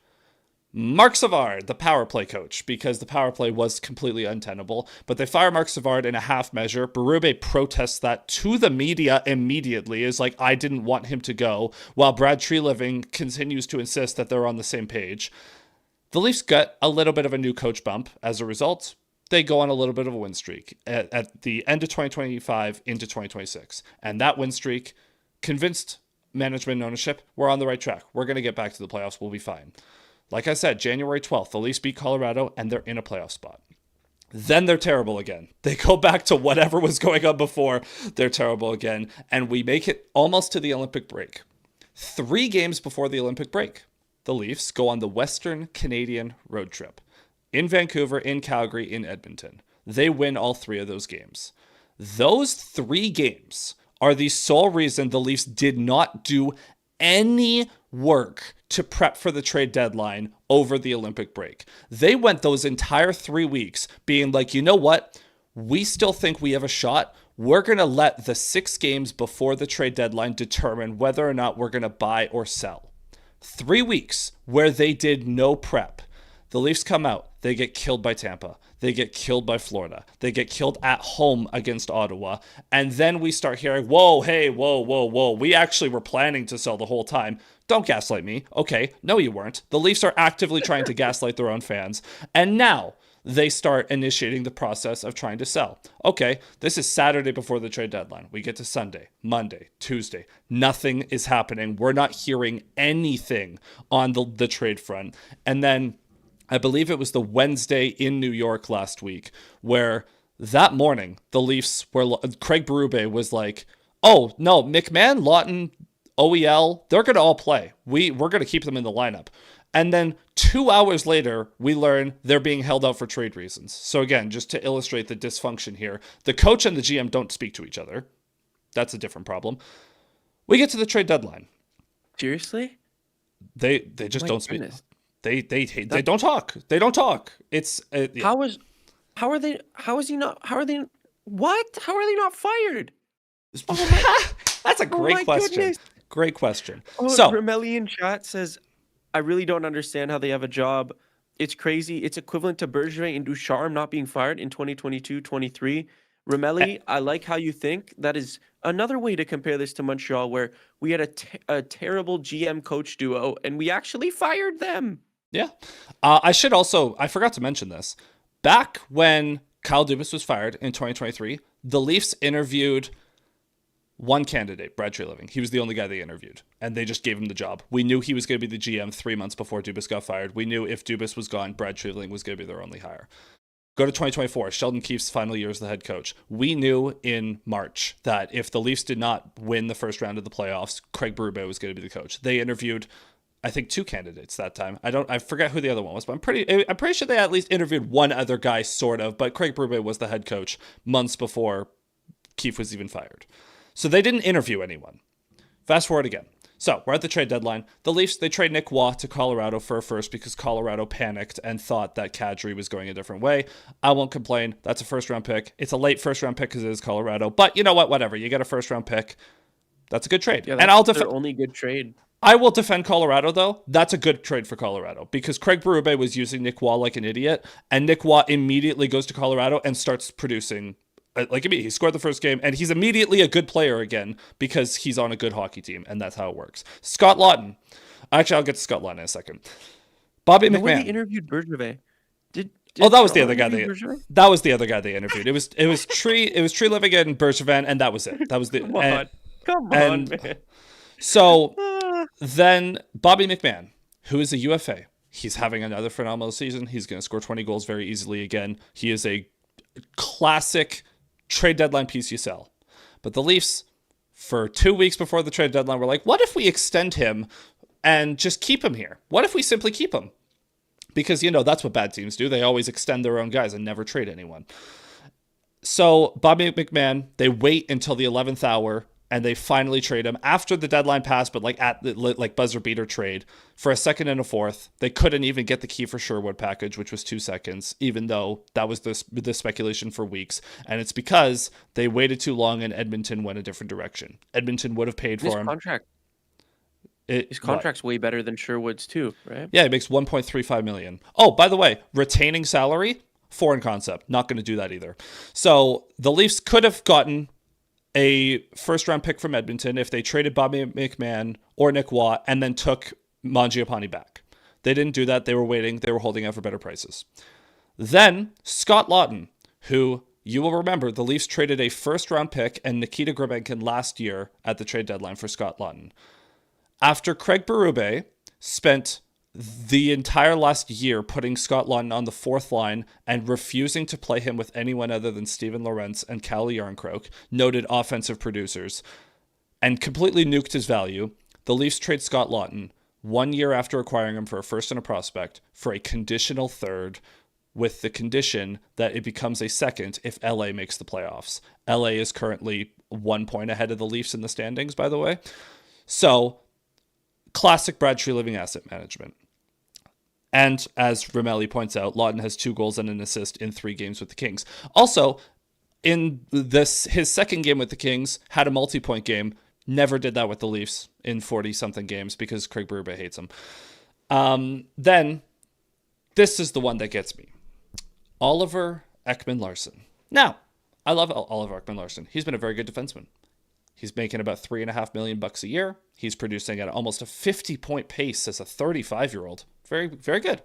Marc Savard, the power play coach, because the power play was completely untenable. But they fire Marc Savard in a half measure. Berube protests that to the media immediately, is like, I didn't want him to go, while Brad Treliving continues to insist that they're on the same page. The Leafs got a little bit of a new coach bump as a result. They go on a little bit of a win streak at the end of 2025 into 2026. And that win streak convinced management and ownership we're on the right track. We're going to get back to the playoffs. We'll be fine. Like I said, January 12th, the Leafs beat Colorado, and they're in a playoff spot. Then they're terrible again. They go back to whatever was going on before. They're terrible again. And we make it almost to the Olympic break. 3 games before the Olympic break, the Leafs go on the Western Canadian road trip. In Vancouver, in Calgary, in Edmonton. They win all 3 of those games. Those 3 games are the sole reason the Leafs did not do any work to prep for the trade deadline over the Olympic break. They went those entire 3 weeks being like, you know what? We still think we have a shot. We're going to let the 6 games before the trade deadline determine whether or not we're going to buy or sell. 3 weeks where they did no prep. The Leafs come out. They get killed by Tampa. They get killed by Florida. They get killed at home against Ottawa. And then we start hearing, whoa, hey, whoa. We actually were planning to sell the whole time. Don't gaslight me. Okay, no, you weren't. The Leafs are actively trying to gaslight their own fans. And now they start initiating the process of trying to sell. Okay, this is Saturday before the trade deadline. We get to Sunday, Monday, Tuesday. Nothing is happening. We're not hearing anything on the trade front. And then I believe it was the Wednesday in New York last week where that morning the Leafs were, Craig Berube was like, oh, no, McMahon, Lawton, OEL, they're going to all play. We're going to keep them in the lineup. And then 2 hours later, we learn they're being held out for trade reasons. So again, just to illustrate the dysfunction here, the coach and the GM don't speak to each other. That's a different problem. We get to the trade deadline. Seriously? They just don't speak. Goodness. They don't talk. They don't talk. It's How are they not fired? That's a great question. Goodness. Great question. Oh, So Ramelli in chat says, I really don't understand how they have a job. It's crazy. It's equivalent to Bergevin and Ducharme not being fired in 2022-23. Ramelli, I like how you think. That is another way to compare this to Montreal, where we had a terrible GM coach duo and we actually fired them. yeah, I forgot to mention this. Back when Kyle Dubas was fired in 2023, the Leafs interviewed one candidate, Brad Treliving. He was the only guy they interviewed, and they just gave him the job. We knew he was going to be the GM 3 months before Dubas got fired. We knew if Dubas was gone, Brad Treliving was going to be their only hire. Go to 2024, Sheldon Keefe's final year as the head coach. We knew in March that if the Leafs did not win the first round of the playoffs, Craig Berube was going to be the coach. They interviewed, I think, 2 candidates that time. I forget who the other one was, but I'm pretty sure they at least interviewed one other guy, sort of. But Craig Berube was the head coach months before Keefe was even fired. So they didn't interview anyone. Fast forward again. So we're at the trade deadline. The Leafs, they trade Nick Waugh to Colorado for a first because Colorado panicked and thought that Kadri was going a different way. I won't complain. That's a first-round pick. It's a late first-round pick because it is Colorado. But you know what? Whatever. You get a first-round pick. That's a good trade. Yeah, and I'll defend their only good trade. I will defend Colorado, though. That's a good trade for Colorado because Craig Berube was using Nick Waugh like an idiot, and Nick Waugh immediately goes to Colorado and starts producing like me. He scored the first game, and he's immediately a good player again because he's on a good hockey team, and that's how it works. Scott Lawton. Actually, I'll get to Scott Lawton in a second. Bobby McMahon. When they interviewed Bergevin, that was the other guy that was the other guy they interviewed. It was Treliving and Bergevin, and that was it. That was the Come on, man. So then Bobby McMahon, who is a UFA, he's having another phenomenal season. He's going to score 20 goals very easily again. He is a classic trade deadline piece you sell. But the Leafs, for 2 weeks before the trade deadline, were like, what if we extend him and just keep him here? What if we simply keep him? Because, that's what bad teams do. They always extend their own guys and never trade anyone. So Bobby McMahon, they wait until the 11th hour and they finally trade him after the deadline passed, but at the buzzer beater trade for a second and a fourth. They couldn't even get the Kiefer Sherwood package, which was 2 seconds, even though that was the speculation for weeks. And it's because they waited too long and Edmonton went a different direction. Edmonton would have paid for him. Contract. His contract's way better than Sherwood's too, right? Yeah, he makes $1.35 million. Oh, by the way, retaining salary, foreign concept. Not going to do that either. So the Leafs could have gotten a first-round pick from Edmonton if they traded Bobby McMahon or Nick Watt and then took Mangiapane back. They didn't do that. They were waiting. They were holding out for better prices. Then Scott Laughton, who you will remember, the Leafs traded a first-round pick and Nikita Gribenkin last year at the trade deadline for Scott Laughton. After Craig Berube spent the entire last year putting Scott Laughton on the fourth line and refusing to play him with anyone other than Steven Lorentz and Calle Jarnkrok, noted offensive producers, and completely nuked his value, the Leafs trade Scott Laughton 1 year after acquiring him for a first and a prospect for a conditional third, with the condition that it becomes a second if LA makes the playoffs. LA is currently 1 point ahead of the Leafs in the standings, by the way. So, classic Brad Treliving asset management. And as Ramelli points out, Laughton has 2 goals and an assist in 3 games with the Kings. Also, in his second game with the Kings, had a multi-point game. Never did that with the Leafs in 40-something games because Craig Berube hates him. Then, this is the one that gets me. Oliver Ekman-Larsson. Now, I love Oliver Ekman-Larsson. He's been a very good defenseman. He's making about $3.5 million a year. He's producing at almost a 50-point pace as a 35-year-old. Very, very good.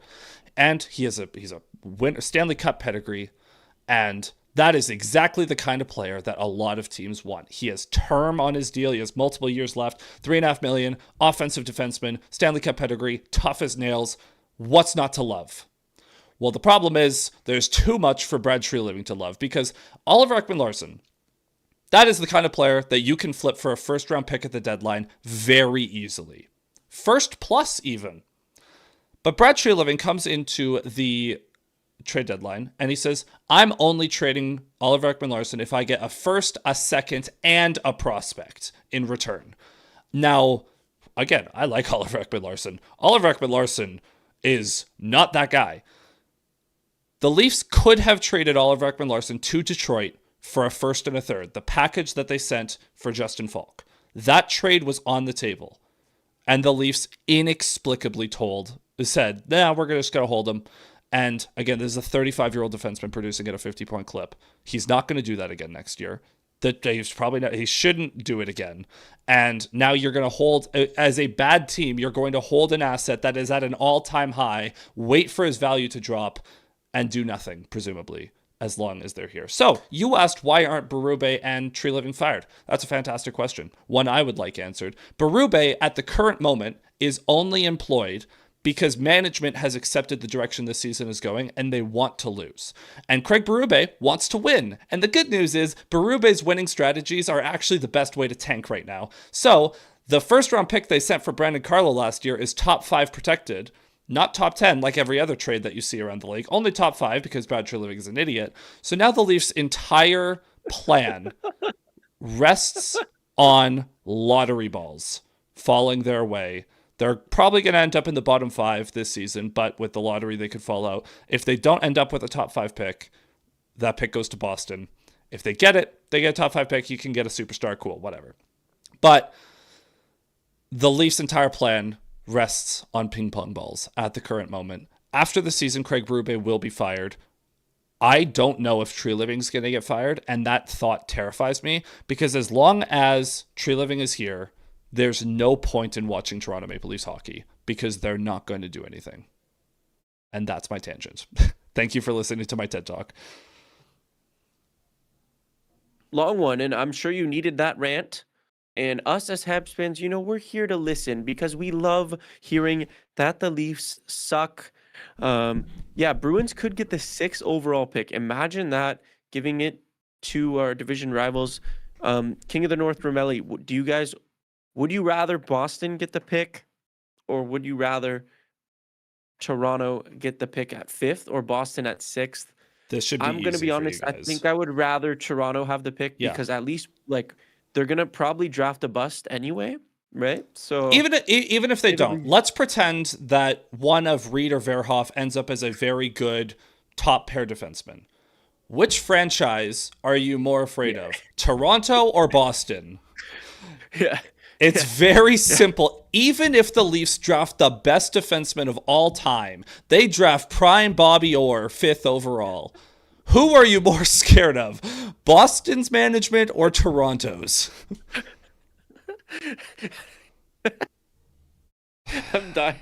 And he's a Stanley Cup pedigree, and that is exactly the kind of player that a lot of teams want. He has term on his deal. He has multiple years left. $3.5 million, offensive defenseman, Stanley Cup pedigree, tough as nails. What's not to love? Well, the problem is there's too much for Brad Treliving to love, because Oliver Ekman-Larsson, that is the kind of player that you can flip for a first-round pick at the deadline very easily. First plus even. But Brad Treliving comes into the trade deadline and he says, I'm only trading Oliver Ekman-Larsson if I get a first, a second, and a prospect in return. Now, again, I like Oliver Ekman-Larsson. Oliver Ekman-Larsson is not that guy. The Leafs could have traded Oliver Ekman-Larsson to Detroit for a first and a third, the package that they sent for Justin Falk. That trade was on the table. And the Leafs inexplicably said, we're just going to hold him. And again, this is a 35-year-old defenseman producing at a 50-point clip. He's not going to do that again next year. He shouldn't do it again. And now you're going to hold, as a bad team, you're going to hold an asset that is at an all-time high, wait for his value to drop, and do nothing, presumably, as long as they're here. So, you asked why aren't Berube and Treliving fired? That's a fantastic question. One I would like answered. Berube, at the current moment, is only employed because management has accepted the direction this season is going, and they want to lose. And Craig Berube wants to win. And the good news is, Berube's winning strategies are actually the best way to tank right now. So, the first-round pick they sent for Brandon Carlo last year is top 5 protected, not top 10 like every other trade that you see around the league. Only top 5 because Brad Treliving is an idiot. So now the Leafs' entire plan rests on lottery balls falling their way. They're probably going to end up in the bottom 5 this season, but with the lottery, they could fall out. If they don't end up with a top 5 pick, that pick goes to Boston. If they get it, they get a top 5 pick. You can get a superstar. Cool, whatever. But the Leafs' entire plan rests on ping pong balls at the current moment. After the season, Craig Berube will be fired. I don't know if Treliving's going to get fired, and that thought terrifies me, because as long as Treliving is here, there's no point in watching Toronto Maple Leafs hockey, because they're not going to do anything. And that's my tangent. Thank you for listening to my TED Talk. Long one, and I'm sure you needed that rant. And us as Habs fans, we're here to listen because we love hearing that the Leafs suck. Bruins could get the 6th overall pick. Imagine that, giving it to our division rivals. King of the North, Ramelli, would you rather Boston get the pick, or would you rather Toronto get the pick at 5th or Boston at 6th? This should be I'm going to be honest. I think I would rather Toronto have the pick because at least they're going to probably draft a bust anyway, right? So even if they don't, let's pretend that one of Reed or Verhoff ends up as a very good top pair defenseman. Which franchise are you more afraid of, Toronto or Boston? It's very simple. Even if the Leafs draft the best defenseman of all time, they draft prime Bobby Orr 5th overall. Who are you more scared of? Boston's management or Toronto's? I'm dying.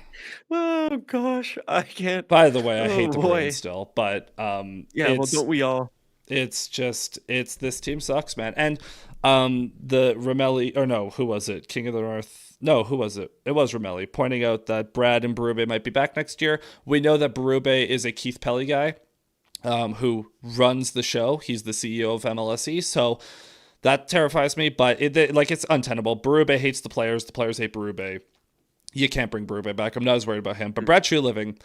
Oh gosh, I can't. By the way, I Oh hate the boy. Bruins still, but Yeah, well, don't we all? it's this team sucks, man. And the Ramelli, or no, who was it? King of the North. No, who was it? It was Ramelli pointing out that Brad and Berube might be back next year. We know that Berube is a Keith Pelly guy, who runs the show. He's the CEO of MLSE, so that terrifies me. But it's untenable. Berube hates the players hate Berube. You can't bring Berube back. I'm not as worried about him. But Brad Treliving,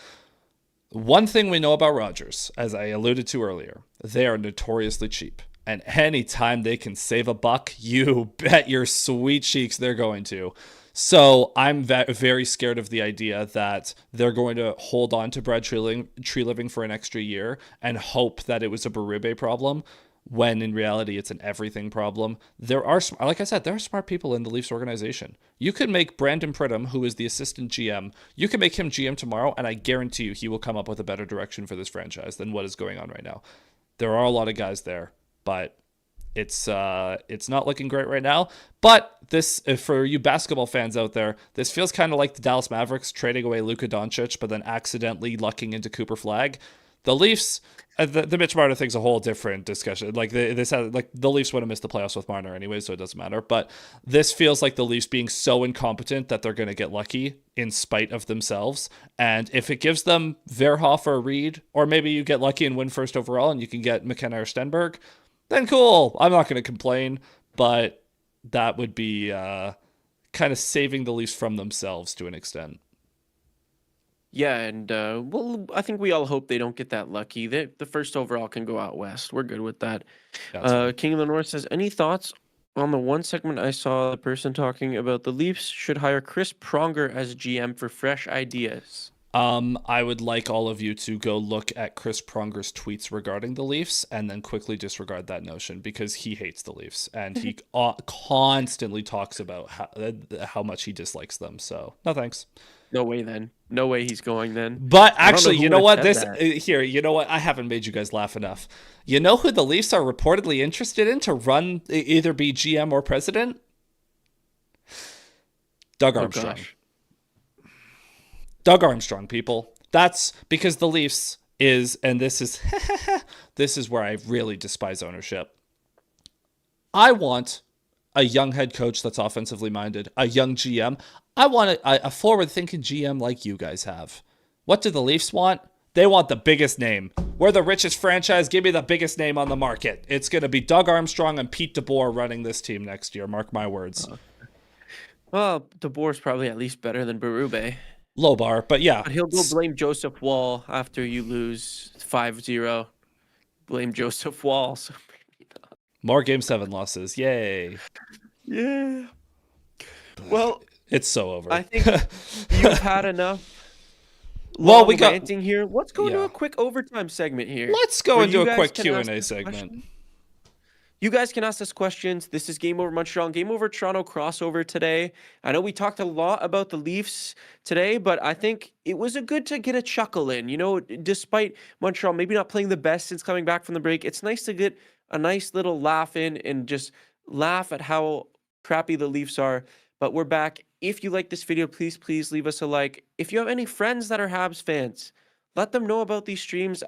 one thing we know about Rogers, as I alluded to earlier, they are notoriously cheap. And anytime they can save a buck, you bet your sweet cheeks they're going to. So I'm very scared of the idea that they're going to hold on to Brad Treliving for an extra year and hope that it was a Berube problem, when in reality it's an everything problem. There are, like I said, there are smart people in the Leafs organization. You could make Brandon Pridham, who is the assistant GM, you can make him GM tomorrow, and I guarantee you he will come up with a better direction for this franchise than what is going on right now. There are a lot of guys there, but it's not looking great right now. But this, for you basketball fans out there, this feels kind of like the Dallas Mavericks trading away Luka Doncic, but then accidentally lucking into Cooper Flagg. The Leafs, the Mitch Marner thing's a whole different discussion. The Leafs would have missed the playoffs with Marner anyway, so it doesn't matter. But this feels like the Leafs being so incompetent that they're going to get lucky in spite of themselves. And if it gives them Verhoff or Reed, or maybe you get lucky and win first overall and you can get McKenna or Stenberg, then cool. I'm not going to complain, but that would be kind of saving the Leafs from themselves to an extent. Yeah, and well, I think we all hope they don't get that lucky. The first overall can go out west. We're good with that. King of the North says, any thoughts on the one segment I saw the person talking about the Leafs should hire Chris Pronger as GM for fresh ideas? I would like all of you to go look at Chris Pronger's tweets regarding the Leafs and then quickly disregard that notion, because he hates the Leafs and he constantly talks about how much he dislikes them. So no thanks. No way then. No way he's going then. But actually, you know what? You know what? I haven't made you guys laugh enough. You know who the Leafs are reportedly interested in to run, either be GM or president? Doug Armstrong. Gosh. Doug Armstrong, people. That's because the Leafs is, and this is where I really despise ownership. I want a young head coach that's offensively minded, a young GM. I want a forward-thinking GM like you guys have. What do the Leafs want? They want the biggest name. We're the richest franchise. Give me the biggest name on the market. It's going to be Doug Armstrong and Pete DeBoer running this team next year. Mark my words. Well, DeBoer's probably at least better than Berube. Low bar, but yeah. But he'll go blame Joseph Wall after you lose 5-0. Blame Joseph Wall. So more Game 7 losses. Yay. Yeah. Well, it's so over. I think you've had enough. Well, we got ranting here. Let's go into a quick overtime segment here. Let's go into a quick Q&A segment. You guys can ask us questions. This is Game Over Montreal, Game Over Toronto crossover today. I know we talked a lot about the Leafs today, but I think it was good to get a chuckle in. You know, despite Montreal maybe not playing the best since coming back from the break, it's nice to get a nice little laugh in and just laugh at how crappy the Leafs are. But we're back. If you like this video, please leave us a like. If you have any friends that are Habs fans, let them know about these streams.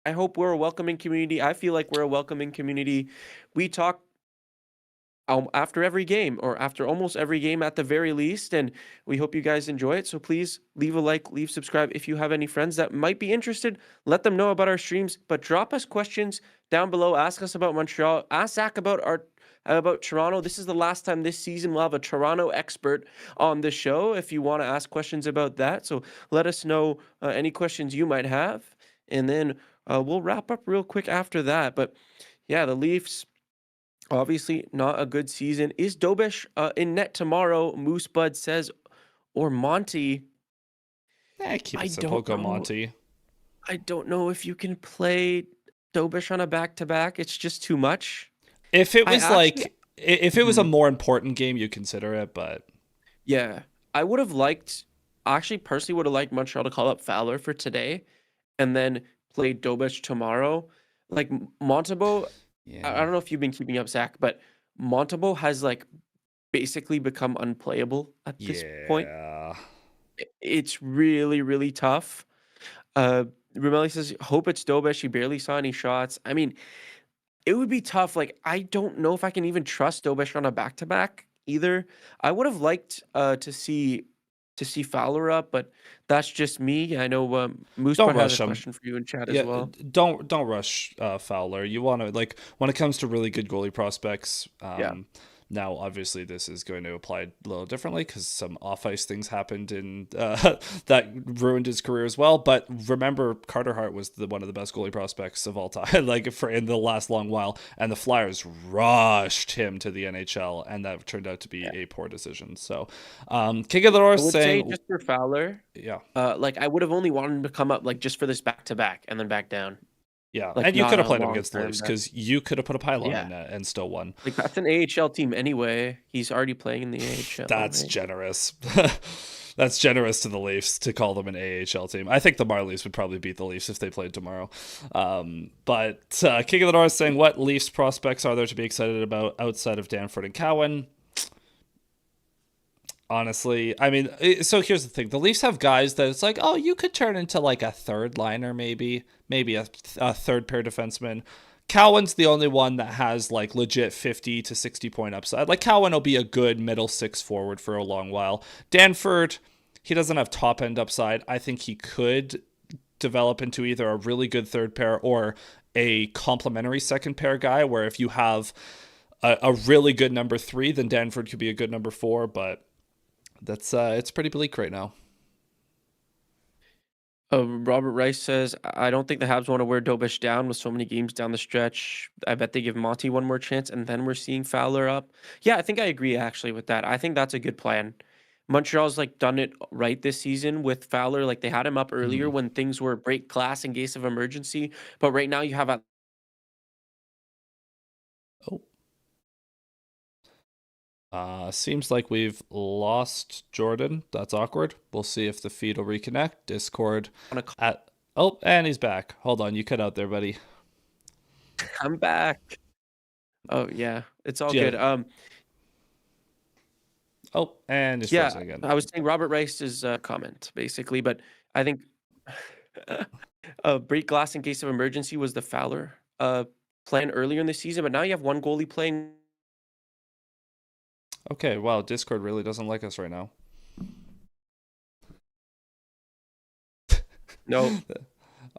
I hope we're a welcoming community. I feel like we're a welcoming community. We talk after every game, or after almost every game at the very least, and we hope you guys enjoy it. So please leave a like, leave subscribe. If you have any friends that might be interested, let them know about our streams, but drop us questions down below. Ask us about Montreal. Ask Zach about Toronto. This is the last time this season we'll have a Toronto expert on the show if you want to ask questions about that. So let us know any questions you might have, and then we'll wrap up real quick after that. But yeah, the Leafs, obviously not a good season. Is Dobish in net tomorrow? Moose Bud says, or Monty. Keep it simple. Go Monty. I don't know if you can play Dobish on a back-to-back. It's just too much. If it was if it was a more important game, you consider it, but Yeah, I would have liked. I actually personally would have liked Montreal to call up Fowler for today, and then play Dobich tomorrow. Like Montebo, I yeah, don't know if you've been keeping up, Zach, but Montebo has like basically become unplayable at this point. yeah. It's really, really tough. Uh, Rumeli says, hope it's Dobich. He barely saw any shots. I mean, it would be tough. Like, I don't know if I can even trust Dobich on a back-to-back either. I would have liked to see Fowler up, but that's just me. I know Don't Moosebud has a rush him. question for you in chat as Yeah, well. don't rush Fowler. You want to like when it comes to really good goalie prospects. Yeah. Now, obviously, this is going to apply a little differently because some off ice things happened in that ruined his career as well. But remember, Carter Hart was one of the best goalie prospects of all time, like for in the last long while, and the Flyers rushed him to the NHL, and that turned out to be a poor decision. So, King of the I North would say saying, just for Fowler, yeah. like I would have only wanted him to come up like just for this back-to-back and then back down. Yeah, Like and you not could have a played him long against the term Leafs back. because you could have put a pylon Yeah. in net and still won. Like that's an AHL team anyway. He's already playing in the AHL. That's right? generous. That's generous to the Leafs to call them an AHL team. I think the Marlies would probably beat the Leafs if they played tomorrow. But King of the North saying, what Leafs prospects are there to be excited about outside of Danford and Cowan? Honestly, I mean, so here's the thing. The Leafs have guys that it's like, oh, you could turn into like a third liner, maybe a third pair defenseman. Cowan's the only one that has like legit 50 to 60 point upside. Like Cowan will be a good middle six forward for a long while. Danford, he doesn't have top end upside. I think he could develop into either a really good third pair or a complementary second pair guy where if you have a really good number 3, then Danford could be a good number 4, but that's it's pretty bleak right now. Robert Rice says, I don't think the Habs want to wear Dobish down with so many games down the stretch. I bet they give Monty one more chance, and then we're seeing Fowler up. Yeah, I think I agree actually with that. I think that's a good plan. Montreal's like done it right this season with Fowler. Like they had him up earlier when things were break glass in case of emergency. But right now you have a Seems like we've lost Jordan. That's awkward. We'll see if the feed will reconnect. Discord on a at and he's back. Hold on, you cut out there, buddy. I'm back. Oh yeah, it's all Yeah. good. And he's Yeah, frozen again. I was saying Robert Rice's comment basically, but I think break glass in case of emergency was the Fowler plan earlier in the season, but now you have one goalie playing. Okay, wow, Discord really doesn't like us right now. No.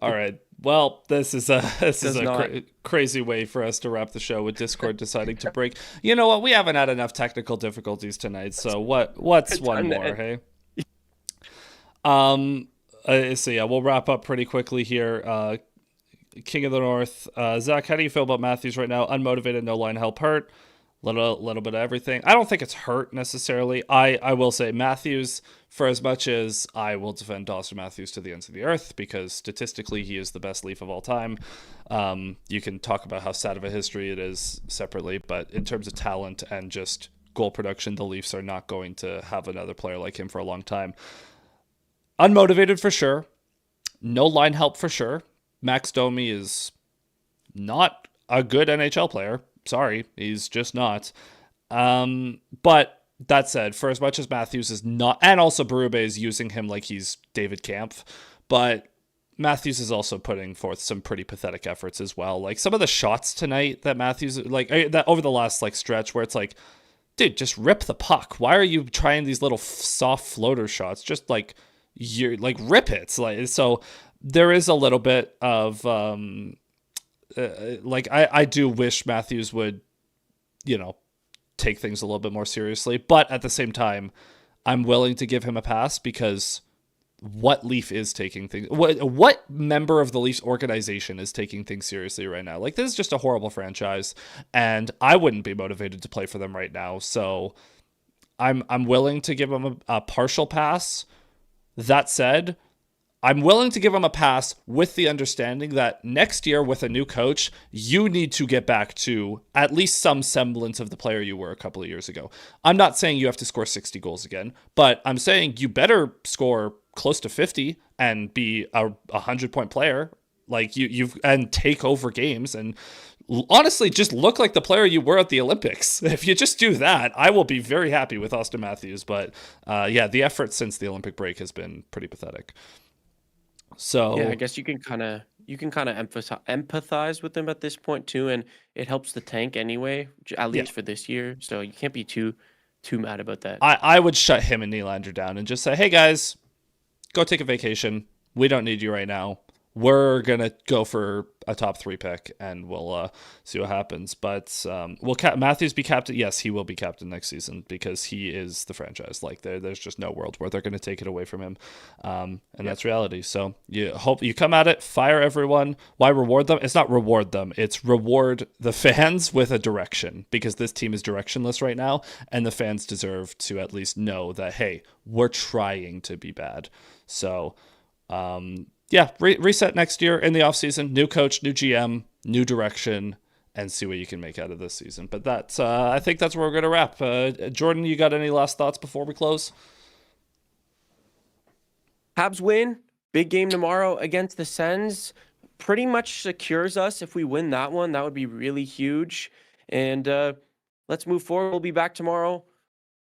All right. Well, this is a crazy way for us to wrap the show with Discord deciding to break. You know what? We haven't had enough technical difficulties tonight, so what's one more, hey? So yeah, we'll wrap up pretty quickly here. King of the North, Zach, how do you feel about Matthews right now? Unmotivated, no line help, hurt. Little bit of everything. I don't think it's hurt necessarily. I will say Matthews, for as much as I will defend Dawson Matthews to the ends of the earth, because statistically he is the best Leaf of all time. You can talk about how sad of a history it is separately, but in terms of talent and just goal production, the Leafs are not going to have another player like him for a long time. Unmotivated for sure. No line help for sure. Max Domi is not a good NHL player. Sorry, he's just not. But that said, for as much as Matthews is not, and also Berube is using him like he's David Kampf, but Matthews is also putting forth some pretty pathetic efforts as well. Like some of the shots tonight that Matthews, like that over the last like stretch where it's like, dude, just rip the puck. Why are you trying these little soft floater shots? Just like you're like rip it. Like so, there is a little bit of like I do wish Matthews would, take things a little bit more seriously. But at the same time, I'm willing to give him a pass because what Leaf is taking things, what member of the Leafs organization is taking things seriously right now? Like this is just a horrible franchise, and I wouldn't be motivated to play for them right now. So I'm willing to give him a partial pass. That said, I'm willing to give him a pass with the understanding that next year with a new coach, you need to get back to at least some semblance of the player you were a couple of years ago. I'm not saying you have to score 60 goals again, but I'm saying you better score close to 50 and be a 100-point player. Like you've and take over games and honestly just look like the player you were at the Olympics. If you just do that, I will be very happy with Austin Matthews. But the effort since the Olympic break has been pretty pathetic. So Yeah, I guess you can kind of empathize with them at this point too, and it helps the tank anyway, at least for this year. So you can't be too mad about that. I would shut him and Nylander down and just say, hey guys, go take a vacation. We don't need you right now. We're going to go for a top 3 pick and we'll see what happens. But will Matthews be captain? Yes, he will be captain next season because he is the franchise. Like there's just no world where they're going to take it away from him. And that's reality. So you hope you come at it, fire everyone. Why reward them? It's not reward them. It's reward the fans with a direction because this team is directionless right now. And the fans deserve to at least know that, hey, we're trying to be bad. So, reset next year in the offseason. New coach, new GM, new direction, and see what you can make out of this season. But that's, I think that's where we're going to wrap. Jordan, you got any last thoughts before we close? Habs win. Big game tomorrow against the Sens. Pretty much secures us. If we win that one, that would be really huge. And let's move forward. We'll be back tomorrow.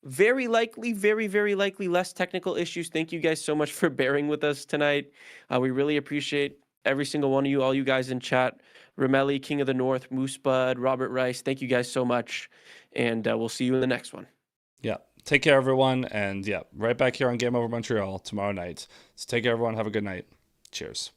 Very likely, very, very likely less technical issues. Thank you guys so much for bearing with us tonight. We really appreciate every single one of you, all you guys in chat. Ramelli, King of the North, Moose Bud, Robert Rice. Thank you guys so much. And we'll see you in the next one. Yeah. Take care, everyone. And right back here on Game Over Montreal tomorrow night. So take care, everyone. Have a good night. Cheers.